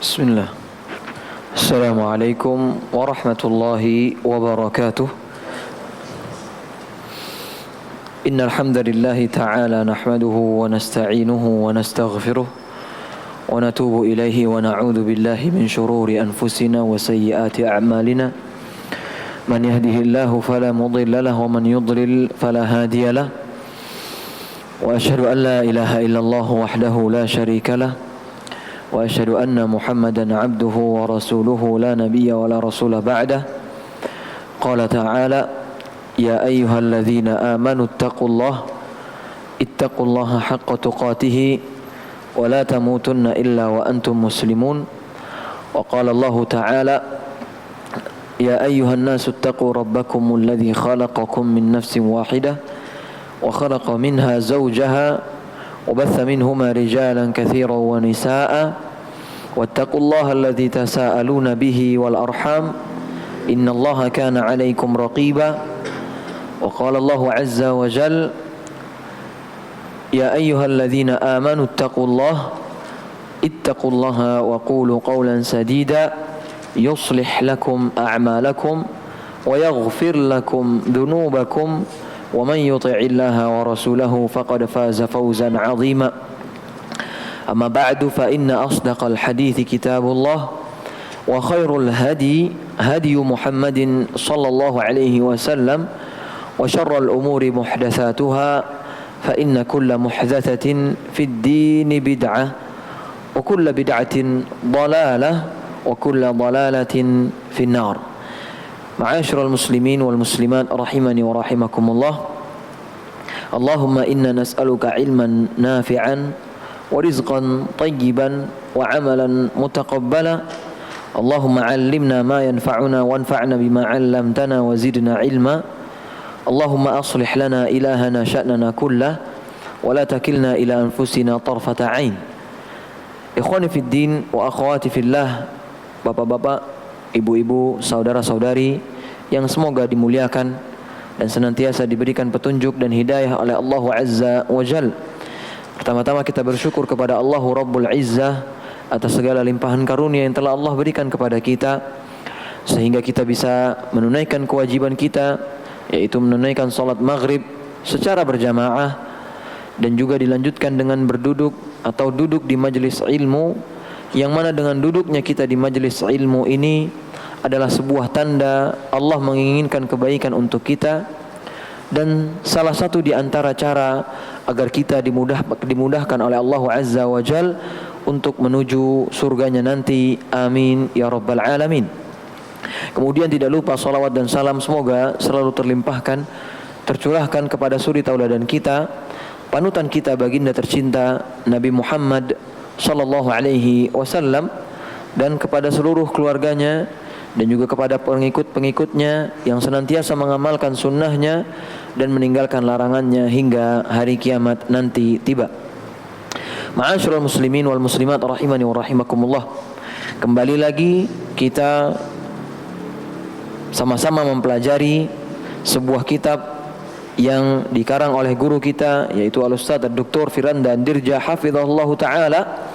Bismillah. Assalamualaikum warahmatullahi wabarakatuh. Innal hamdalillahi ta'ala nahmaduhu wa nasta'inuhu wa nastaghfiruh wa natubu ilaihi wa na'udzu billahi min shururi anfusina wa sayyiati a'malina. Man yahdihillahu fala mudilla lahu wa man yudlil fala hadiya lahu. Wa asyhadu an la ilaha illallah wahdahu la syarika lahu. وأشهد أن محمدا عبده ورسوله لا نبي ولا رسول بعده قال تعالى يا أيها الذين آمنوا اتقوا الله حق تقاته ولا تموتن إلا وأنتم مسلمون وقال الله تعالى يا أيها الناس اتقوا ربكم الذي خلقكم من نفس واحدة وخلق منها زوجها وبث منهما رجالا كثيرا ونساء واتقوا الله الذي تساءلون به والأرحام إن الله كان عليكم رقيبا وقال الله عز وجل يا أيها الذين آمنوا اتقوا الله وقولوا قولا سديدا يصلح لكم أعمالكم ويغفر لكم ذنوبكم ومن يطع الله ورسوله فقد فاز فوزا عظيما أما بعد فإن أصدق الحديث كتاب الله وخير الهدي هدي محمد صلى الله عليه وسلم وشر الأمور محدثاتها فإن كل محدثة في الدين بدعة وكل بدعة ضلالة وكل ضلالة في النار. Ma'asyiral muslimin wal muslimat rahimani wa rahimakumullah. Allahumma inna nas'aluka ilman nafi'an wa rizqan tayyiban wa amalan mutaqabbala. Allahumma 'allimna ma yanfa'una wanfa'na bima 'allamtana wa zidna ilma. Allahumma aslih lana ilahana sya'nana kullah wa la takilna ila anfusina tarfata 'ain. Ikhwani fid din wa akhwati fillah, bapak-bapak, ibu-ibu, saudara-saudari yang semoga dimuliakan dan senantiasa diberikan petunjuk dan hidayah oleh Allah Azza wa Jal. Pertama-tama kita bersyukur kepada Allah Rabbul Izzah atas segala limpahan karunia yang telah Allah berikan kepada kita, sehingga kita bisa menunaikan kewajiban kita, yaitu menunaikan salat maghrib secara berjamaah, dan juga dilanjutkan dengan berduduk atau duduk di majelis ilmu, yang mana dengan duduknya kita di majelis ilmu ini adalah sebuah tanda Allah menginginkan kebaikan untuk kita, dan salah satu di antara cara agar kita dimudahkan oleh Allah Azza wa Jal untuk menuju surganya nanti. Amin ya rabbal alamin. Kemudian tidak lupa salawat dan salam semoga selalu tercurahkan kepada suri tauladan kita, panutan kita, baginda tercinta Nabi Muhammad sallallahu alaihi wasallam, dan kepada seluruh keluarganya dan juga kepada pengikut-pengikutnya yang senantiasa mengamalkan sunnahnya dan meninggalkan larangannya hingga hari kiamat nanti tiba. Ma'asyiral muslimin wal muslimat rahimani wa rahimakumullah. Kembali lagi kita sama-sama mempelajari sebuah kitab yang dikarang oleh guru kita, yaitu Al-Ustadz Dr. Firanda Dirja hafizahullahu ta'ala,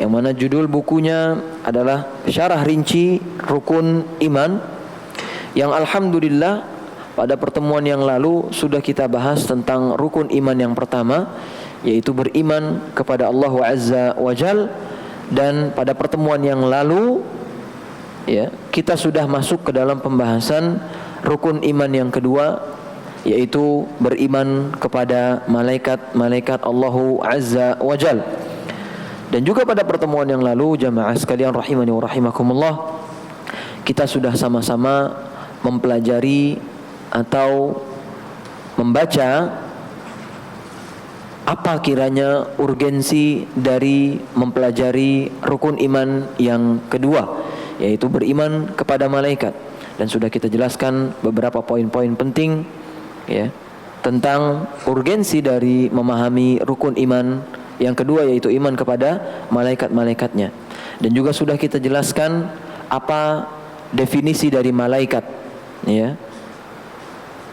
yang mana judul bukunya adalah Syarah Rinci Rukun Iman, yang alhamdulillah pada pertemuan yang lalu sudah kita bahas tentang rukun iman yang pertama, yaitu beriman kepada Allah Azza wa Jal. Dan pada pertemuan yang lalu kita sudah masuk ke dalam pembahasan rukun iman yang kedua, yaitu beriman kepada malaikat-malaikat Allah Azza wa Jal. Dan juga pada pertemuan yang lalu, jamaah sekalian rahimani wa rahimakumullah, kita sudah sama-sama mempelajari atau membaca apa kiranya urgensi dari mempelajari rukun iman yang kedua, yaitu beriman kepada malaikat. Dan sudah kita jelaskan beberapa poin-poin penting tentang urgensi dari memahami rukun iman yang kedua, yaitu iman kepada malaikat-malaikatnya. Dan juga sudah kita jelaskan apa definisi dari malaikat,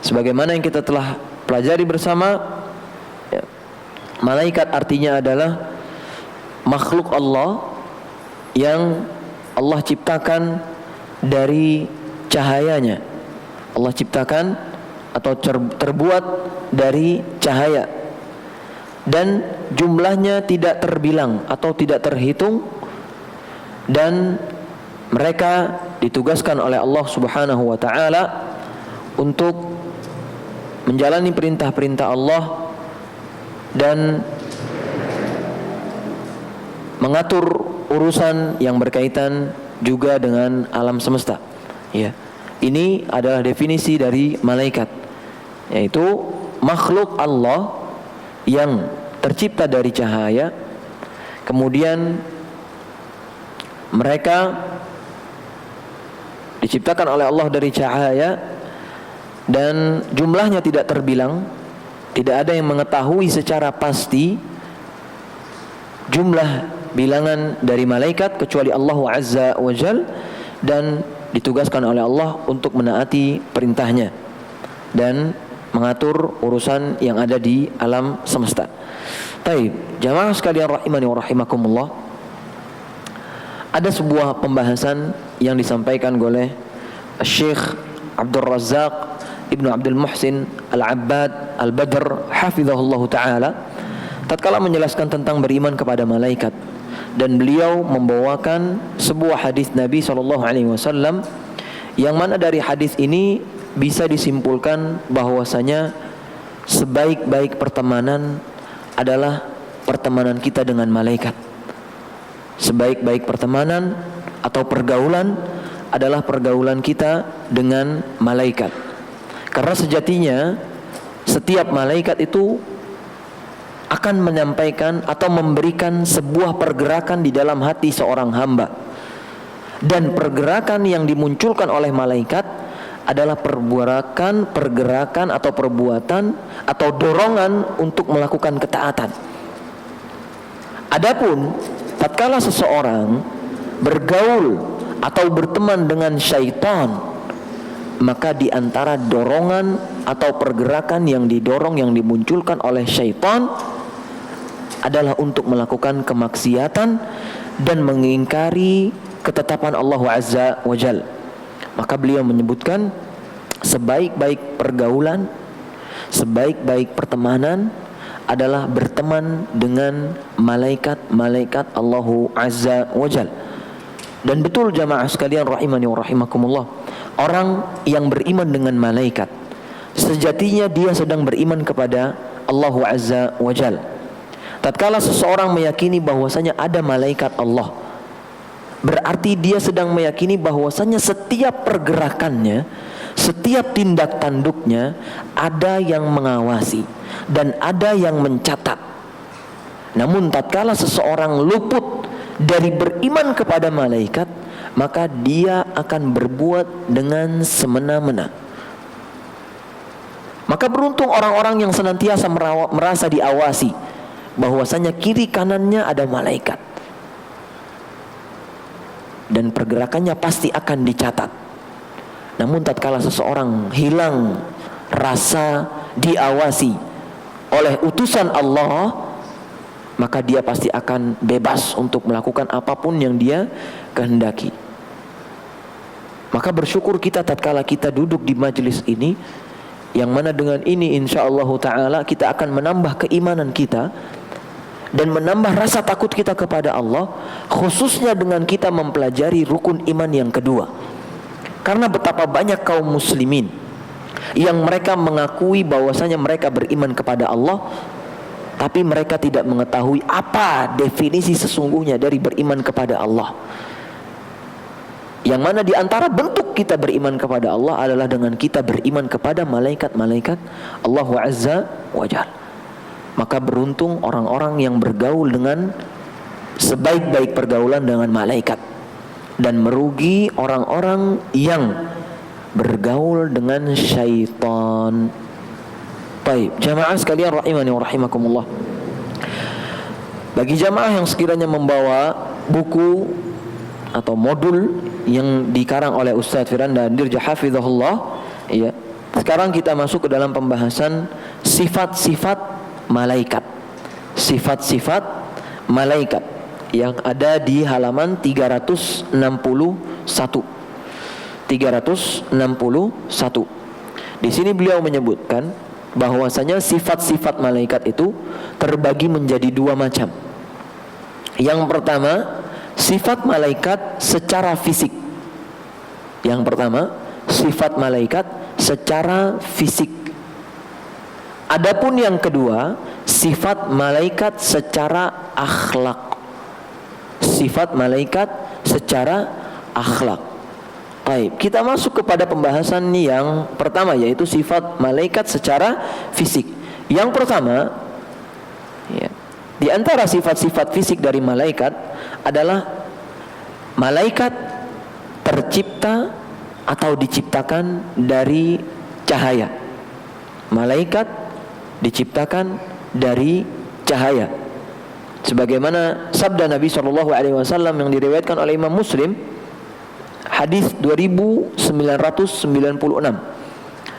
sebagaimana yang kita telah pelajari bersama. Malaikat artinya adalah makhluk Allah yang Allah ciptakan dari cahayanya. Allah ciptakan atau terbuat dari cahaya, dan jumlahnya tidak terbilang atau tidak terhitung, dan mereka ditugaskan oleh Allah Subhanahu wa taala untuk menjalani perintah-perintah Allah dan mengatur urusan yang berkaitan juga dengan alam semesta. Ya. Ini adalah definisi dari malaikat, yaitu makhluk Allah yang tercipta dari cahaya. Kemudian mereka diciptakan oleh Allah dari cahaya dan jumlahnya tidak terbilang. Tidak ada yang mengetahui secara pasti jumlah bilangan dari malaikat kecuali Allah Azza wa Jal, dan ditugaskan oleh Allah untuk menaati perintahnya dan mengatur urusan yang ada di alam semesta. Baik, jamaah sekalian rahimani wa rahimakumullah, ada sebuah pembahasan yang disampaikan oleh Syekh Abdul Razak Ibnu Abdul Muhsin Al-Abbad Al-Badr hafizahullah ta'ala tatkala menjelaskan tentang beriman kepada malaikat, dan beliau membawakan sebuah hadis Nabi SAW yang mana dari hadis ini bisa disimpulkan bahwasanya sebaik-baik pertemanan adalah pertemanan kita dengan malaikat. Sebaik-baik pertemanan atau pergaulan adalah pergaulan kita dengan malaikat. Karena sejatinya setiap malaikat itu akan menyampaikan atau memberikan sebuah pergerakan di dalam hati seorang hamba. Dan pergerakan yang dimunculkan oleh malaikat adalah pergerakan atau perbuatan atau dorongan untuk melakukan ketaatan. Adapun tatkala seseorang bergaul atau berteman dengan syaitan, maka di antara dorongan atau pergerakan yang didorong, yang dimunculkan oleh syaitan adalah untuk melakukan kemaksiatan dan mengingkari ketetapan Allah Azza wa Jal. Maka beliau menyebutkan sebaik-baik pergaulan, sebaik-baik pertemanan adalah berteman dengan malaikat-malaikat Allah Azza wa Jal. Dan betul jamaah sekalian rahimani wa rahimakumullah, orang yang beriman dengan malaikat sejatinya dia sedang beriman kepada Allah Azza wa Jal. Tatkala seseorang meyakini bahwasanya ada malaikat Allah, berarti dia sedang meyakini bahwasanya setiap pergerakannya, setiap tindak tanduknya ada yang mengawasi dan ada yang mencatat. Namun tatkala seseorang luput dari beriman kepada malaikat, maka dia akan berbuat dengan semena-mena. Maka beruntung orang-orang yang senantiasa merasa diawasi, bahwasanya kiri kanannya ada malaikat dan pergerakannya pasti akan dicatat. Namun tatkala seseorang hilang rasa diawasi oleh utusan Allah, maka dia pasti akan bebas untuk melakukan apapun yang dia kehendaki. Maka bersyukur kita tatkala kita duduk di majelis ini, yang mana dengan ini insyaallah ta'ala kita akan menambah keimanan kita dan menambah rasa takut kita kepada Allah, khususnya dengan kita mempelajari rukun iman yang kedua. Karena betapa banyak kaum muslimin yang mereka mengakui bahwasanya mereka beriman kepada Allah, tapi mereka tidak mengetahui apa definisi sesungguhnya dari beriman kepada Allah. Yang mana di antara bentuk kita beriman kepada Allah adalah dengan kita beriman kepada malaikat-malaikat Allah Azza wa Jalla. Maka beruntung orang-orang yang bergaul dengan sebaik-baik pergaulan dengan malaikat, dan merugi orang-orang yang bergaul dengan syaitan. Baik, jamaah sekalian rahimani wa rahimakumullah, bagi jamaah yang sekiranya membawa buku atau modul yang dikarang oleh Ustaz Firanda Dirja hafizahullah, ya, sekarang kita masuk ke dalam pembahasan sifat-sifat malaikat. Sifat-sifat malaikat. yang ada di halaman 361. 361. Di sini beliau menyebutkan bahwasanya sifat-sifat malaikat itu terbagi menjadi dua macam. Yang pertama, sifat malaikat secara fisik. Yang pertama, sifat malaikat secara fisik. Adapun yang kedua, sifat malaikat secara akhlak. Sifat malaikat secara akhlak. Baik, kita masuk kepada pembahasan yang pertama, yaitu sifat malaikat secara fisik. Yang pertama, ya, di antara sifat-sifat fisik dari malaikat adalah malaikat tercipta atau diciptakan dari cahaya. Malaikat diciptakan dari cahaya. Sebagaimana sabda Nabi SAW yang diriwayatkan oleh Imam Muslim, hadis 2996.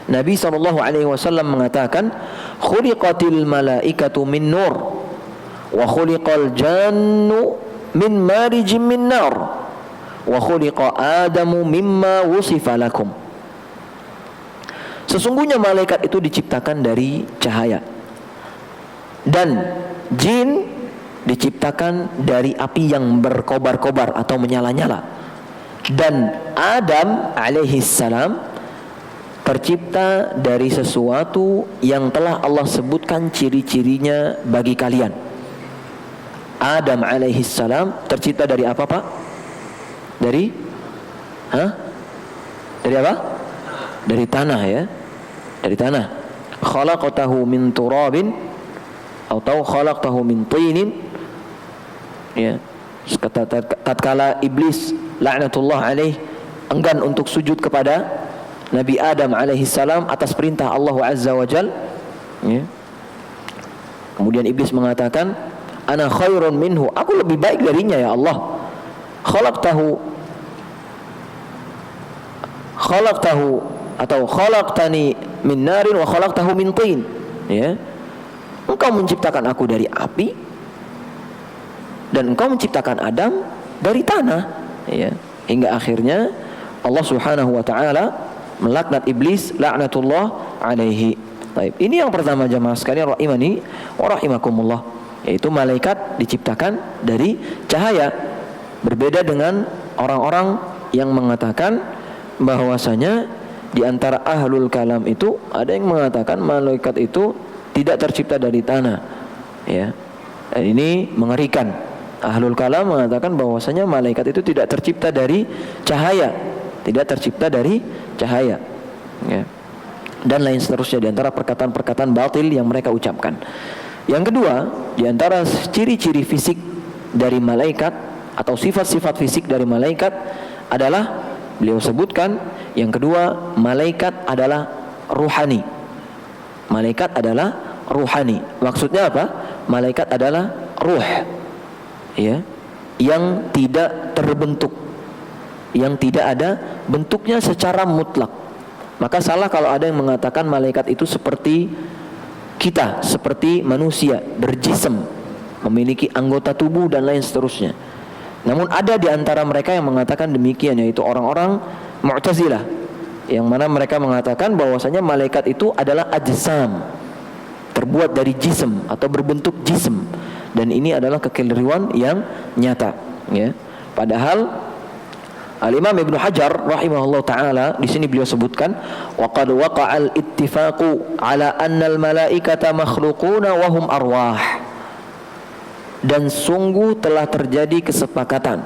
Nabi SAW mengatakan, "Khuliqatil malaikatu min nur, wa khuliqal jannu min marijim min nar, wa khuliqa Adamu mimma wusifa lakum." Sesungguhnya malaikat itu diciptakan dari cahaya, dan jin diciptakan dari api yang berkobar-kobar atau menyala-nyala. Dan Adam alaihissalam tercipta dari sesuatu yang telah Allah sebutkan ciri-cirinya bagi kalian. Adam alaihissalam tercipta dari apa, Pak? Dari apa? Dari tanah, ya. Dari tanah. Khalaqtahu min turabin atau khalaqtahu min tinin. Ya. Tatkala iblis laknatullah alaih enggan untuk sujud kepada Nabi Adam alaihissalam atas perintah Allah azza wa jal, ya. Kemudian iblis mengatakan, "Ana khairun minhu," aku lebih baik darinya ya Allah. Khalaqtahu atau khalaqtani min narin wa khalaqtahu min tin, ya. Engkau menciptakan aku dari api dan engkau menciptakan Adam dari tanah, ya. Hingga akhirnya Allah Subhanahu wa taala melaknat iblis laknatullah alaihi. Baik, ini yang pertama jamaah sekalian rahimani wa rahimakumullah, yaitu malaikat diciptakan dari cahaya. Berbeda dengan orang-orang yang mengatakan bahwasanya di antara ahlul kalam itu ada yang mengatakan malaikat itu tidak tercipta dari tanah, ya. Dan ini mengerikan. Ahlul kalam mengatakan bahwasanya malaikat itu tidak tercipta dari cahaya, tidak tercipta dari cahaya, ya. Dan lain seterusnya di antara perkataan-perkataan batil yang mereka ucapkan. Yang kedua, di antara ciri-ciri fisik dari malaikat atau sifat-sifat fisik dari malaikat adalah beliau sebutkan yang kedua, malaikat adalah ruhani. Malaikat adalah ruhani. Maksudnya apa? Malaikat adalah ruh, ya, yang tidak terbentuk, yang tidak ada bentuknya secara mutlak. Maka salah kalau ada yang mengatakan malaikat itu seperti kita, seperti manusia, berjism, memiliki anggota tubuh dan lain seterusnya. Namun ada di antara mereka yang mengatakan demikian, yaitu orang-orang Mu'tazilah, yang mana mereka mengatakan bahwasanya malaikat itu adalah ajsam, terbuat dari jism atau berbentuk jism, dan ini adalah kekeliruan yang nyata, ya. Padahal Al-Imam Ibnu Hajar rahimahullah taala di sini beliau sebutkan, wa qad waqa'al ittifaqu ala anna al-malaikata makhluquna wa hum arwah. Dan sungguh telah terjadi kesepakatan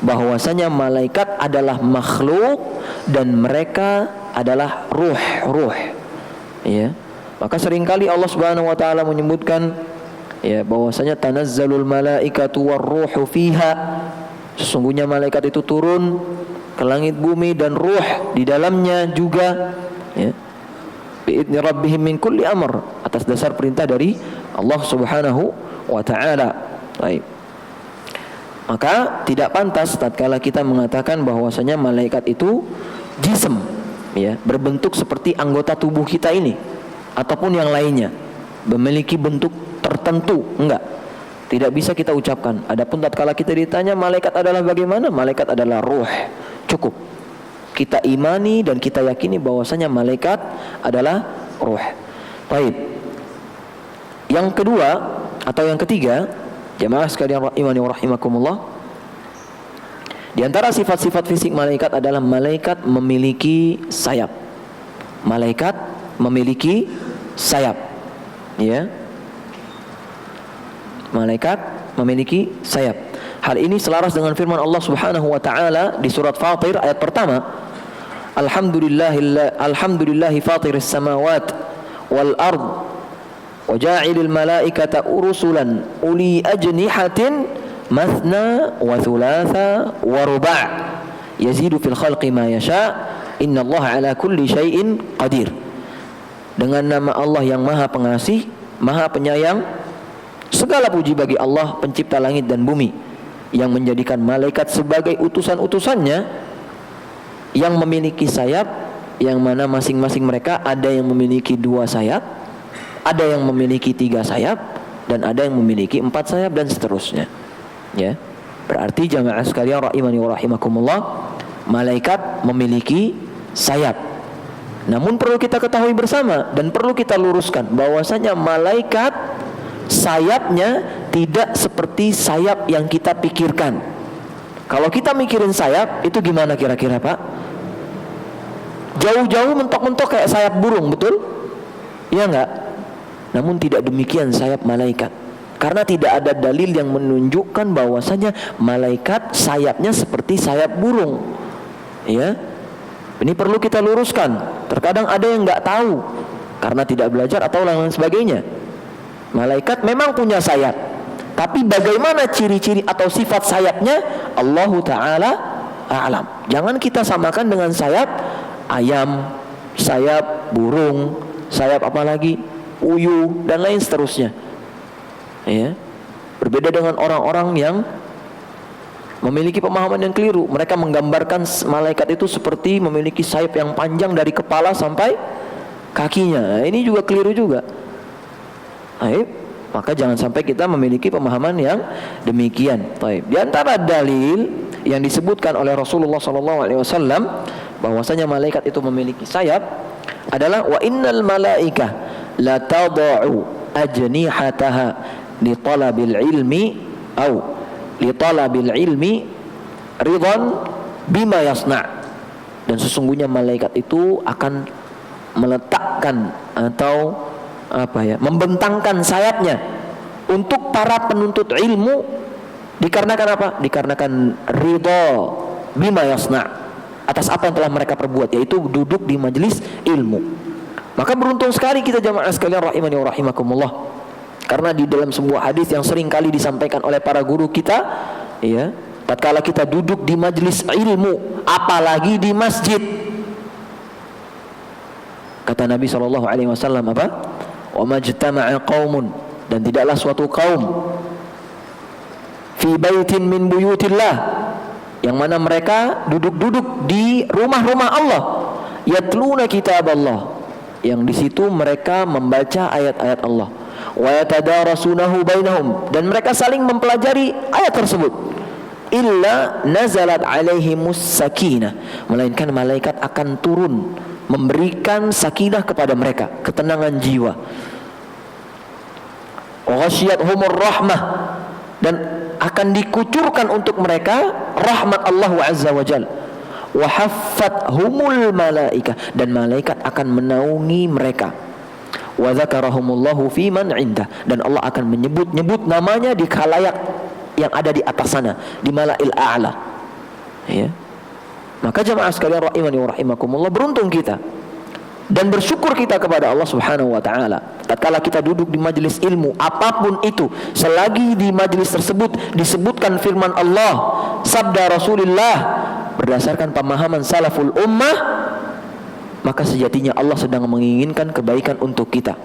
bahwasanya malaikat adalah makhluk dan mereka adalah ruh, ya. Maka seringkali Allah Subhanahu wa taala menyebutkan, ya, bahwasanya tanazzalul malaikatu warruhu fiha, sesungguhnya malaikat itu turun ke langit bumi dan ruh di dalamnya juga, ya, bi'idni rabbihim min kulli amr, atas dasar perintah dari Allah Subhanahu wa taala. Baik. Maka tidak pantas tatkala kita mengatakan bahwasanya malaikat itu jism, ya, berbentuk seperti anggota tubuh kita ini ataupun yang lainnya, memiliki bentuk tertentu, enggak. Tidak bisa kita ucapkan. Adapun tatkala kita ditanya malaikat adalah bagaimana? Malaikat adalah ruh. Cukup. Kita imani dan kita yakini bahwasanya malaikat adalah ruh. Baik. Yang kedua atau yang ketiga, jamaah sekalian rahimani wa rahimakumullah, di antara sifat-sifat fisik malaikat adalah malaikat memiliki sayap. Malaikat memiliki sayap. Ya. Malaikat memiliki sayap. Hal ini selaras dengan firman Allah Subhanahu wa taala di surat Fatir ayat pertama. Alhamdulillahi fatiris samawati wal ard wa ja'ilil malaikata rusulan uli ajnihatin mathna wa thulatha wa ruba' yazidu fil khalqi ma yasha innallaha ala kulli syai'in qadir. Dengan nama Allah yang Maha Pengasih, Maha Penyayang, segala puji bagi Allah pencipta langit dan bumi yang menjadikan malaikat sebagai utusan-utusannya yang memiliki sayap, yang mana masing-masing mereka ada yang memiliki 2 sayap, ada yang memiliki 3 sayap, dan ada yang memiliki 4 sayap dan seterusnya. Ya, berarti jamaah sekalian rahimani wa rahimakumullah, malaikat memiliki sayap. Namun perlu kita ketahui bersama dan perlu kita luruskan bahwasanya malaikat sayapnya tidak seperti sayap yang kita pikirkan. Kalau kita mikirin sayap itu gimana kira-kira Pak? Jauh-jauh mentok-mentok kayak sayap burung, betul? Iya enggak? Namun tidak demikian sayap malaikat. Karena tidak ada dalil yang menunjukkan bahwasanya malaikat sayapnya seperti sayap burung. Ya. Ini perlu kita luruskan. Terkadang ada yang enggak tahu karena tidak belajar atau lain sebagainya. Malaikat memang punya sayap, tapi bagaimana ciri-ciri atau sifat sayapnya Allah Ta'ala a'lam. Jangan kita samakan dengan sayap ayam, sayap burung, sayap apa lagi, uyuh dan lain seterusnya. Ya. Berbeda dengan orang-orang yang memiliki pemahaman yang keliru. Mereka menggambarkan malaikat itu seperti memiliki sayap yang panjang dari kepala sampai kakinya. Nah, ini juga keliru juga. Baik, maka jangan sampai kita memiliki pemahaman yang demikian. Baik. Di antara dalil yang disebutkan oleh Rasulullah SAW bahwasanya malaikat itu memiliki sayap adalah wa innal malaika la tad'u ajnihataha li talabil ilmi au li talabil ilmi ridwan bima yasna'. Dan sesungguhnya malaikat itu akan meletakkan atau membentangkan sayapnya untuk para penuntut ilmu dikarenakan apa? Dikarenakan ridha bima yasna', atas apa yang telah mereka perbuat, yaitu duduk di majelis ilmu. Maka beruntung sekali kita jamaah sekalian rahimani wa rahimakumullah, karena di dalam sebuah hadis yang sering kali disampaikan oleh para guru kita, ya, tatkala kita duduk di majelis ilmu, apalagi di masjid, kata Nabi SAW apa? Wa majtama'a qaumun, dan tidaklah suatu kaum fi baitin min buyutillah, yang mana mereka duduk-duduk di rumah-rumah Allah, yatluna kitab Allah, yang di situ mereka membaca ayat-ayat Allah, wa yatadarasunahu bainahum, dan mereka saling mempelajari ayat tersebut, illa nazalat alaihimus sakinah, melainkan malaikat akan turun memberikan sakinah kepada mereka, ketenangan jiwa. Ghasyiyatuhumur rahmah, dan akan dikucurkan untuk mereka rahmat Allah Azza wa Jalla. Wa haffathumul malaikah, dan malaikat akan menaungi mereka. Wa dzakarahumullahu fi man 'indah, dan Allah akan menyebut-nyebut namanya di khalayak yang ada di atas sana, di malail a'la. Ya. Maka jamaah sekalian rahimani wa rahimakumullah, beruntung kita dan bersyukur kita kepada Allah Subhanahu wa taala tatkala kita duduk di majelis ilmu apapun itu, selagi di majelis tersebut disebutkan firman Allah, sabda Rasulullah berdasarkan pemahaman salaful ummah, maka sejatinya Allah sedang menginginkan kebaikan untuk kita.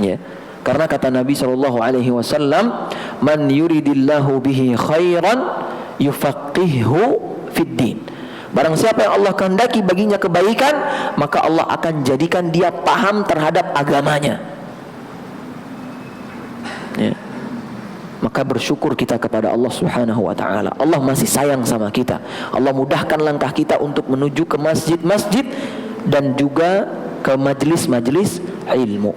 Ya. Karena kata Nabi SAW, man yuridillahu bihi khairan yufaqihu fid din. Barang siapa yang Allah kehendaki baginya kebaikan, maka Allah akan jadikan dia paham terhadap agamanya. Ya. Maka maka bersyukur kita kepada Allah Subhanahu wa taala. Allah masih sayang sama kita. Allah mudahkan langkah kita untuk menuju ke masjid-masjid dan juga ke majelis-majelis ilmu.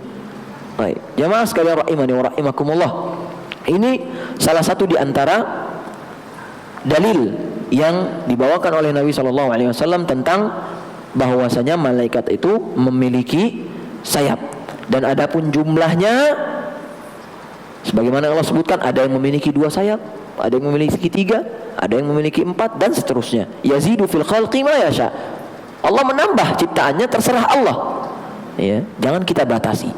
Baik, jamaah sekalian rahimani wa rahimakumullah. Ini salah satu di antara dalil yang dibawakan oleh Nabi SAW tentang bahwasanya malaikat itu memiliki sayap. Dan adapun jumlahnya, sebagaimana Allah sebutkan, ada yang memiliki 2 sayap, ada yang memiliki 3, ada yang memiliki 4, dan seterusnya. Yazidu fil khalqi ma yasha. Allah menambah ciptaannya, terserah Allah. Ya, jangan kita batasi.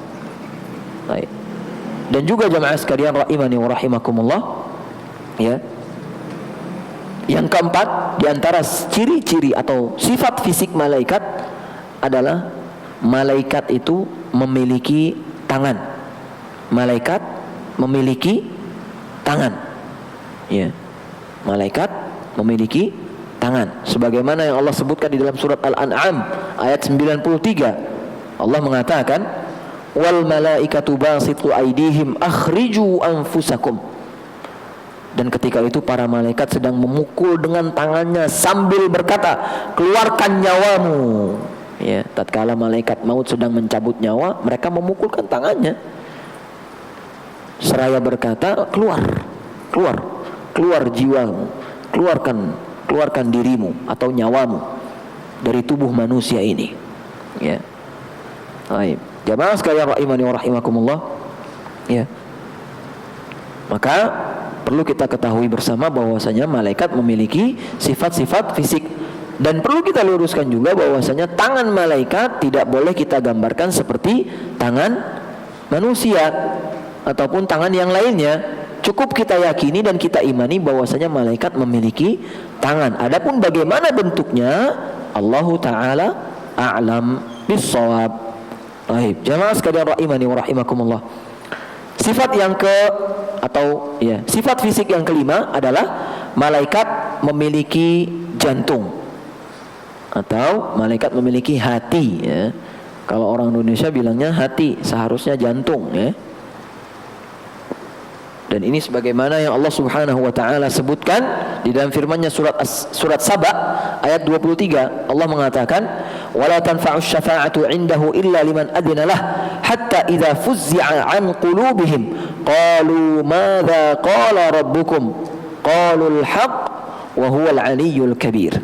Baik. Dan juga jamaah sekalian rahimani wa rahimakumullah, ya. Yang keempat, di antara ciri-ciri atau sifat fisik malaikat adalah malaikat itu memiliki tangan. Malaikat memiliki tangan. Ya. Malaikat memiliki tangan. Sebagaimana yang Allah sebutkan di dalam surat Al-An'am ayat 93. Allah mengatakan, "Wal malaikatu basitu aydihim akhriju anfusakum." Dan ketika itu para malaikat sedang memukul dengan tangannya sambil berkata, "Keluarkan nyawamu." Ya, tatkala malaikat maut sedang mencabut nyawa, mereka memukulkan tangannya seraya berkata, keluar jiwamu, keluarkan dirimu atau nyawamu dari tubuh manusia ini. Ya. Baik. Jamaah sekalian rahimani wa rahimakumullah. Ya. Maka perlu kita ketahui bersama bahwasanya malaikat memiliki sifat-sifat fisik. Dan perlu kita luruskan juga bahwasanya tangan malaikat tidak boleh kita gambarkan seperti tangan manusia ataupun tangan yang lainnya. Cukup kita yakini dan kita imani bahwasanya malaikat memiliki tangan. Adapun bagaimana bentuknya, Allah Ta'ala a'lam bis-shawab. Baik, jamaah sekalian rahimani wa rahimakumullah. Sifat yang sifat fisik yang kelima adalah malaikat memiliki jantung atau malaikat memiliki hati, ya. Kalau orang Indonesia bilangnya hati, seharusnya jantung, ya. Dan ini sebagaimana yang Allah Subhanahu wa taala sebutkan di dalam firman-Nya surat Saba ayat 23. Allah mengatakan, "Wala tanfa'u syafa'atu 'indahu illa liman adina lah, hatta idza fuzzi'a 'an qulubihim qalu madza qala rabbukum qalu al-haqq wa huwal 'aliyyul kabir."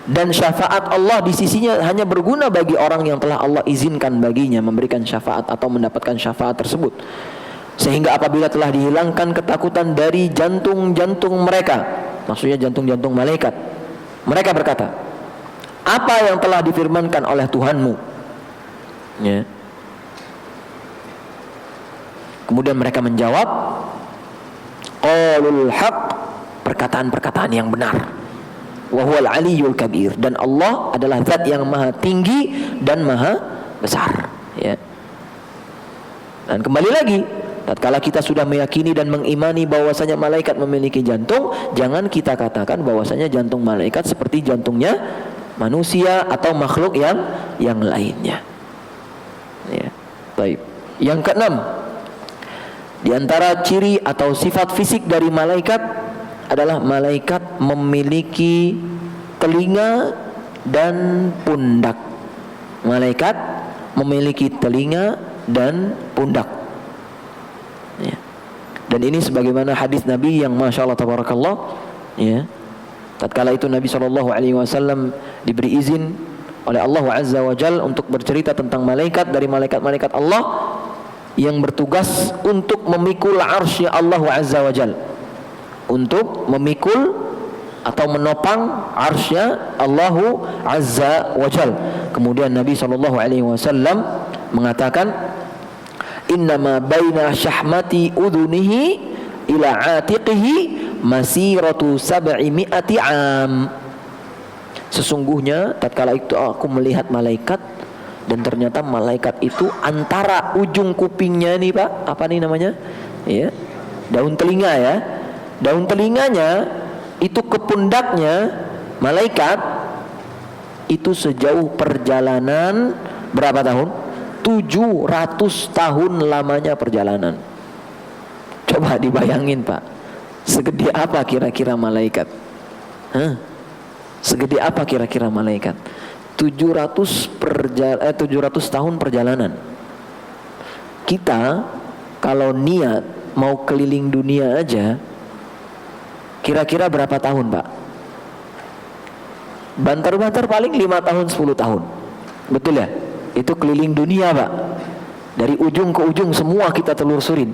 Dan syafaat Allah di sisinya hanya berguna bagi orang yang telah Allah izinkan baginya memberikan syafaat atau mendapatkan syafaat tersebut. Sehingga apabila telah dihilangkan ketakutan dari jantung-jantung mereka, maksudnya jantung-jantung malaikat, mereka berkata, "Apa yang telah difirmankan oleh Tuhanmu?" Ya. Kemudian mereka menjawab, "Qalul haqq," perkataan-perkataan yang benar. Wa huwal 'aliyyul kabir, dan Allah adalah zat yang maha tinggi dan maha besar, ya. Dan kembali lagi, tatkala kita sudah meyakini dan mengimani bahwasanya malaikat memiliki jantung, jangan kita katakan bahwasanya jantung malaikat seperti jantungnya manusia atau makhluk yang lainnya. Ya. Baik. Yang keenam, di antara ciri atau sifat fisik dari malaikat adalah malaikat memiliki telinga dan pundak. Malaikat memiliki telinga dan pundak. Ya. Dan ini sebagaimana hadis Nabi yang masya Allah tabarakallah, ya. Tatkala itu Nabi SAW diberi izin oleh Allah Azza wa Jal untuk bercerita tentang malaikat dari malaikat-malaikat Allah yang bertugas untuk memikul arsy Allah Azza wa Jal, untuk memikul atau menopang arsy-Nya Allah Azza wa Jal. Kemudian Nabi SAW mengatakan, "Innama baina syahmati udhunihi ila atiqihi masiratu 700 am." Sesungguhnya tatkala itu aku melihat malaikat, dan ternyata malaikat itu antara ujung kupingnya nih Pak, apa nih namanya? Ya, daun telinga, ya. Daun telinganya itu ke pundaknya malaikat itu sejauh perjalanan berapa tahun? 700 tahun lamanya perjalanan. Coba dibayangin Pak, segede apa kira-kira malaikat? Segede apa kira-kira malaikat? 700 tahun perjalanan. Kita kalau niat mau keliling dunia aja, kira-kira berapa tahun Pak? Banter-banter paling 5 tahun 10 tahun. Betul ya? Itu keliling dunia Pak. Dari ujung ke ujung semua kita telusurin.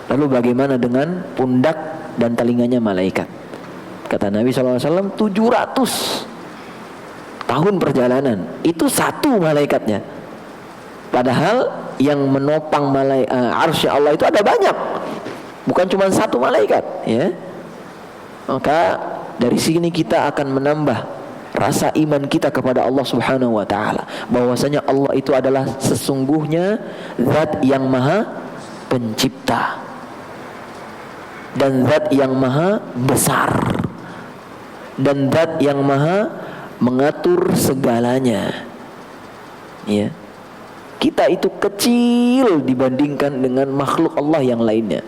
Lalu bagaimana dengan pundak dan telinganya malaikat? Kata Nabi SAW, 700 tahun perjalanan. Itu satu malaikatnya. Padahal yang menopang arsy Allah itu ada banyak. Bukan cuma satu malaikat, ya. Maka dari sini kita akan menambah rasa iman kita kepada Allah Subhanahu wa taala, bahwasanya Allah itu adalah sesungguhnya zat yang maha pencipta dan zat yang maha besar dan zat yang maha mengatur segalanya. Ya. Kita itu kecil dibandingkan dengan makhluk Allah yang lainnya.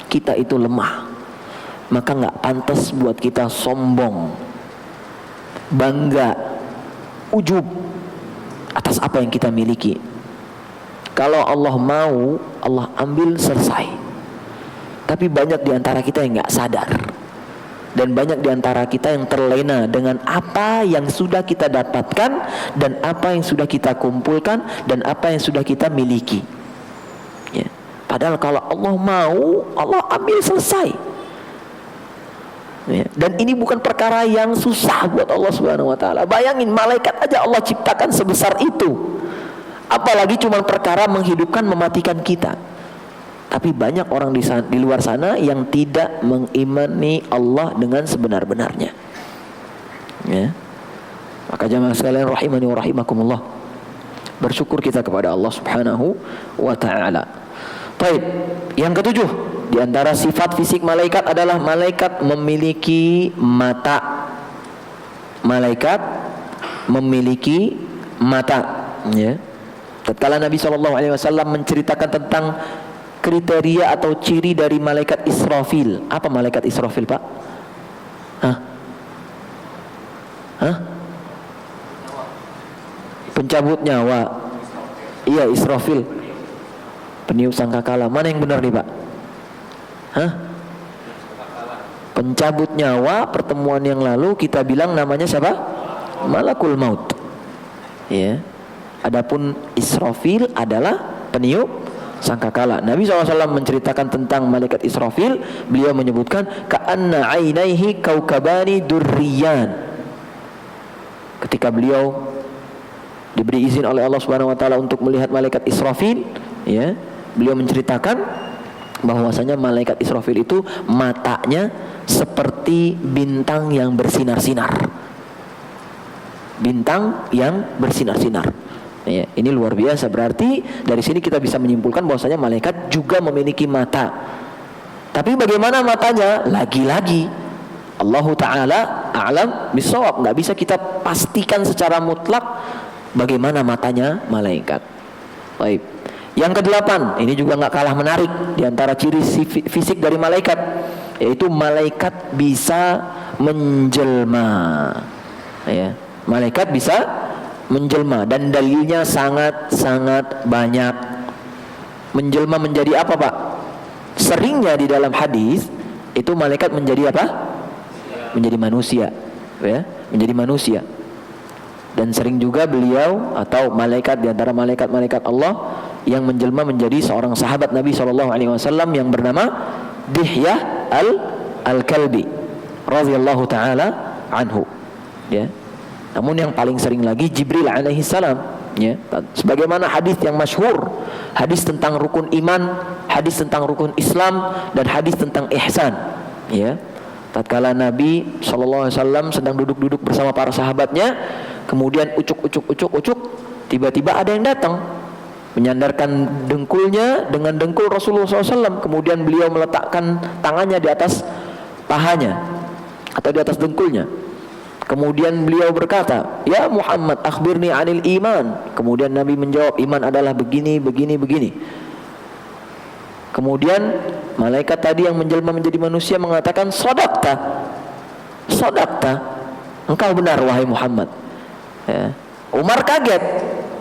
Kita itu lemah. Maka gak pantas buat kita sombong, bangga, ujub atas apa yang kita miliki. Kalau Allah mau, Allah ambil, selesai. Tapi banyak diantara kita yang gak sadar, dan banyak diantara kita yang terlena dengan apa yang sudah kita dapatkan, dan apa yang sudah kita kumpulkan, dan apa yang sudah kita miliki, ya. Padahal kalau Allah mau, Allah ambil, selesai, ya. Dan ini bukan perkara yang susah buat Allah Subhanahu wa taala. Bayangin, malaikat aja Allah ciptakan sebesar itu, apalagi cuma perkara menghidupkan, mematikan kita. Tapi banyak orang di luar sana yang tidak mengimani Allah dengan sebenar-benarnya, ya. Maka jamaah sekalian rahimani wa rahimakumullah, bersyukur kita kepada Allah Subhanahu wa taala. Baik, yang ketujuh, di antara sifat fisik malaikat adalah malaikat memiliki mata. Malaikat memiliki mata, ya. Tatkala Nabi SAW menceritakan tentang kriteria atau ciri dari malaikat Israfil. Apa malaikat Israfil, Pak? Pencabut nyawa. Iya, Israfil. Peniup sangkakala. Mana yang benar nih, Pak? Pencabut nyawa. Pertemuan yang lalu kita bilang namanya siapa? Malakul Maut. Ya. Adapun Israfil adalah peniup sangkakala. Nabi SAW menceritakan tentang malaikat Israfil. Beliau menyebutkan ka'anna ainaihi kaukabani durriyan. Ketika beliau diberi izin oleh Allah Subhanahu wa taala untuk melihat malaikat Israfil, ya, beliau menceritakan bahwasanya malaikat Israfil itu matanya seperti bintang yang bersinar-sinar. Bintang yang bersinar-sinar. Ya, ini luar biasa. Berarti dari sini kita bisa menyimpulkan bahwasanya malaikat juga memiliki mata. Tapi bagaimana matanya? Lagi-lagi Allah Ta'ala a'lam bishawab. Gak bisa kita pastikan secara mutlak bagaimana matanya malaikat. Baik. Yang kedelapan, ini juga gak kalah menarik di antara ciri fisik dari malaikat, yaitu malaikat bisa menjelma. Ya, malaikat bisa menjelma, dan dalilnya sangat-sangat banyak. Menjelma menjadi apa, Pak? Seringnya di dalam hadis itu malaikat menjadi apa? Menjadi manusia, ya, menjadi manusia. Dan sering juga beliau atau malaikat di antara malaikat-malaikat Allah yang menjelma menjadi seorang sahabat Nabi SAW yang bernama Dihyah al-Kalbi radhiyallahu taala anhu, ya. Namun yang paling sering lagi Jibril alaihi salam, ya. Sebagaimana hadis yang masyhur, hadis tentang rukun iman, hadis tentang rukun Islam, dan hadis tentang ihsan, ya. Tatkala Nabi SAW sedang duduk-duduk bersama para sahabatnya, kemudian ucuk, tiba-tiba ada yang datang menyandarkan dengkulnya dengan dengkul Rasulullah SAW. Kemudian beliau meletakkan tangannya di atas pahanya atau di atas dengkulnya. Kemudian beliau berkata, "Ya Muhammad, akhbirni anil iman." Kemudian Nabi menjawab, iman adalah begini, begini, begini. Kemudian malaikat tadi yang menjelma menjadi manusia mengatakan, "Shadaqta, shadaqta, engkau benar wahai Muhammad." Ya. Umar kaget,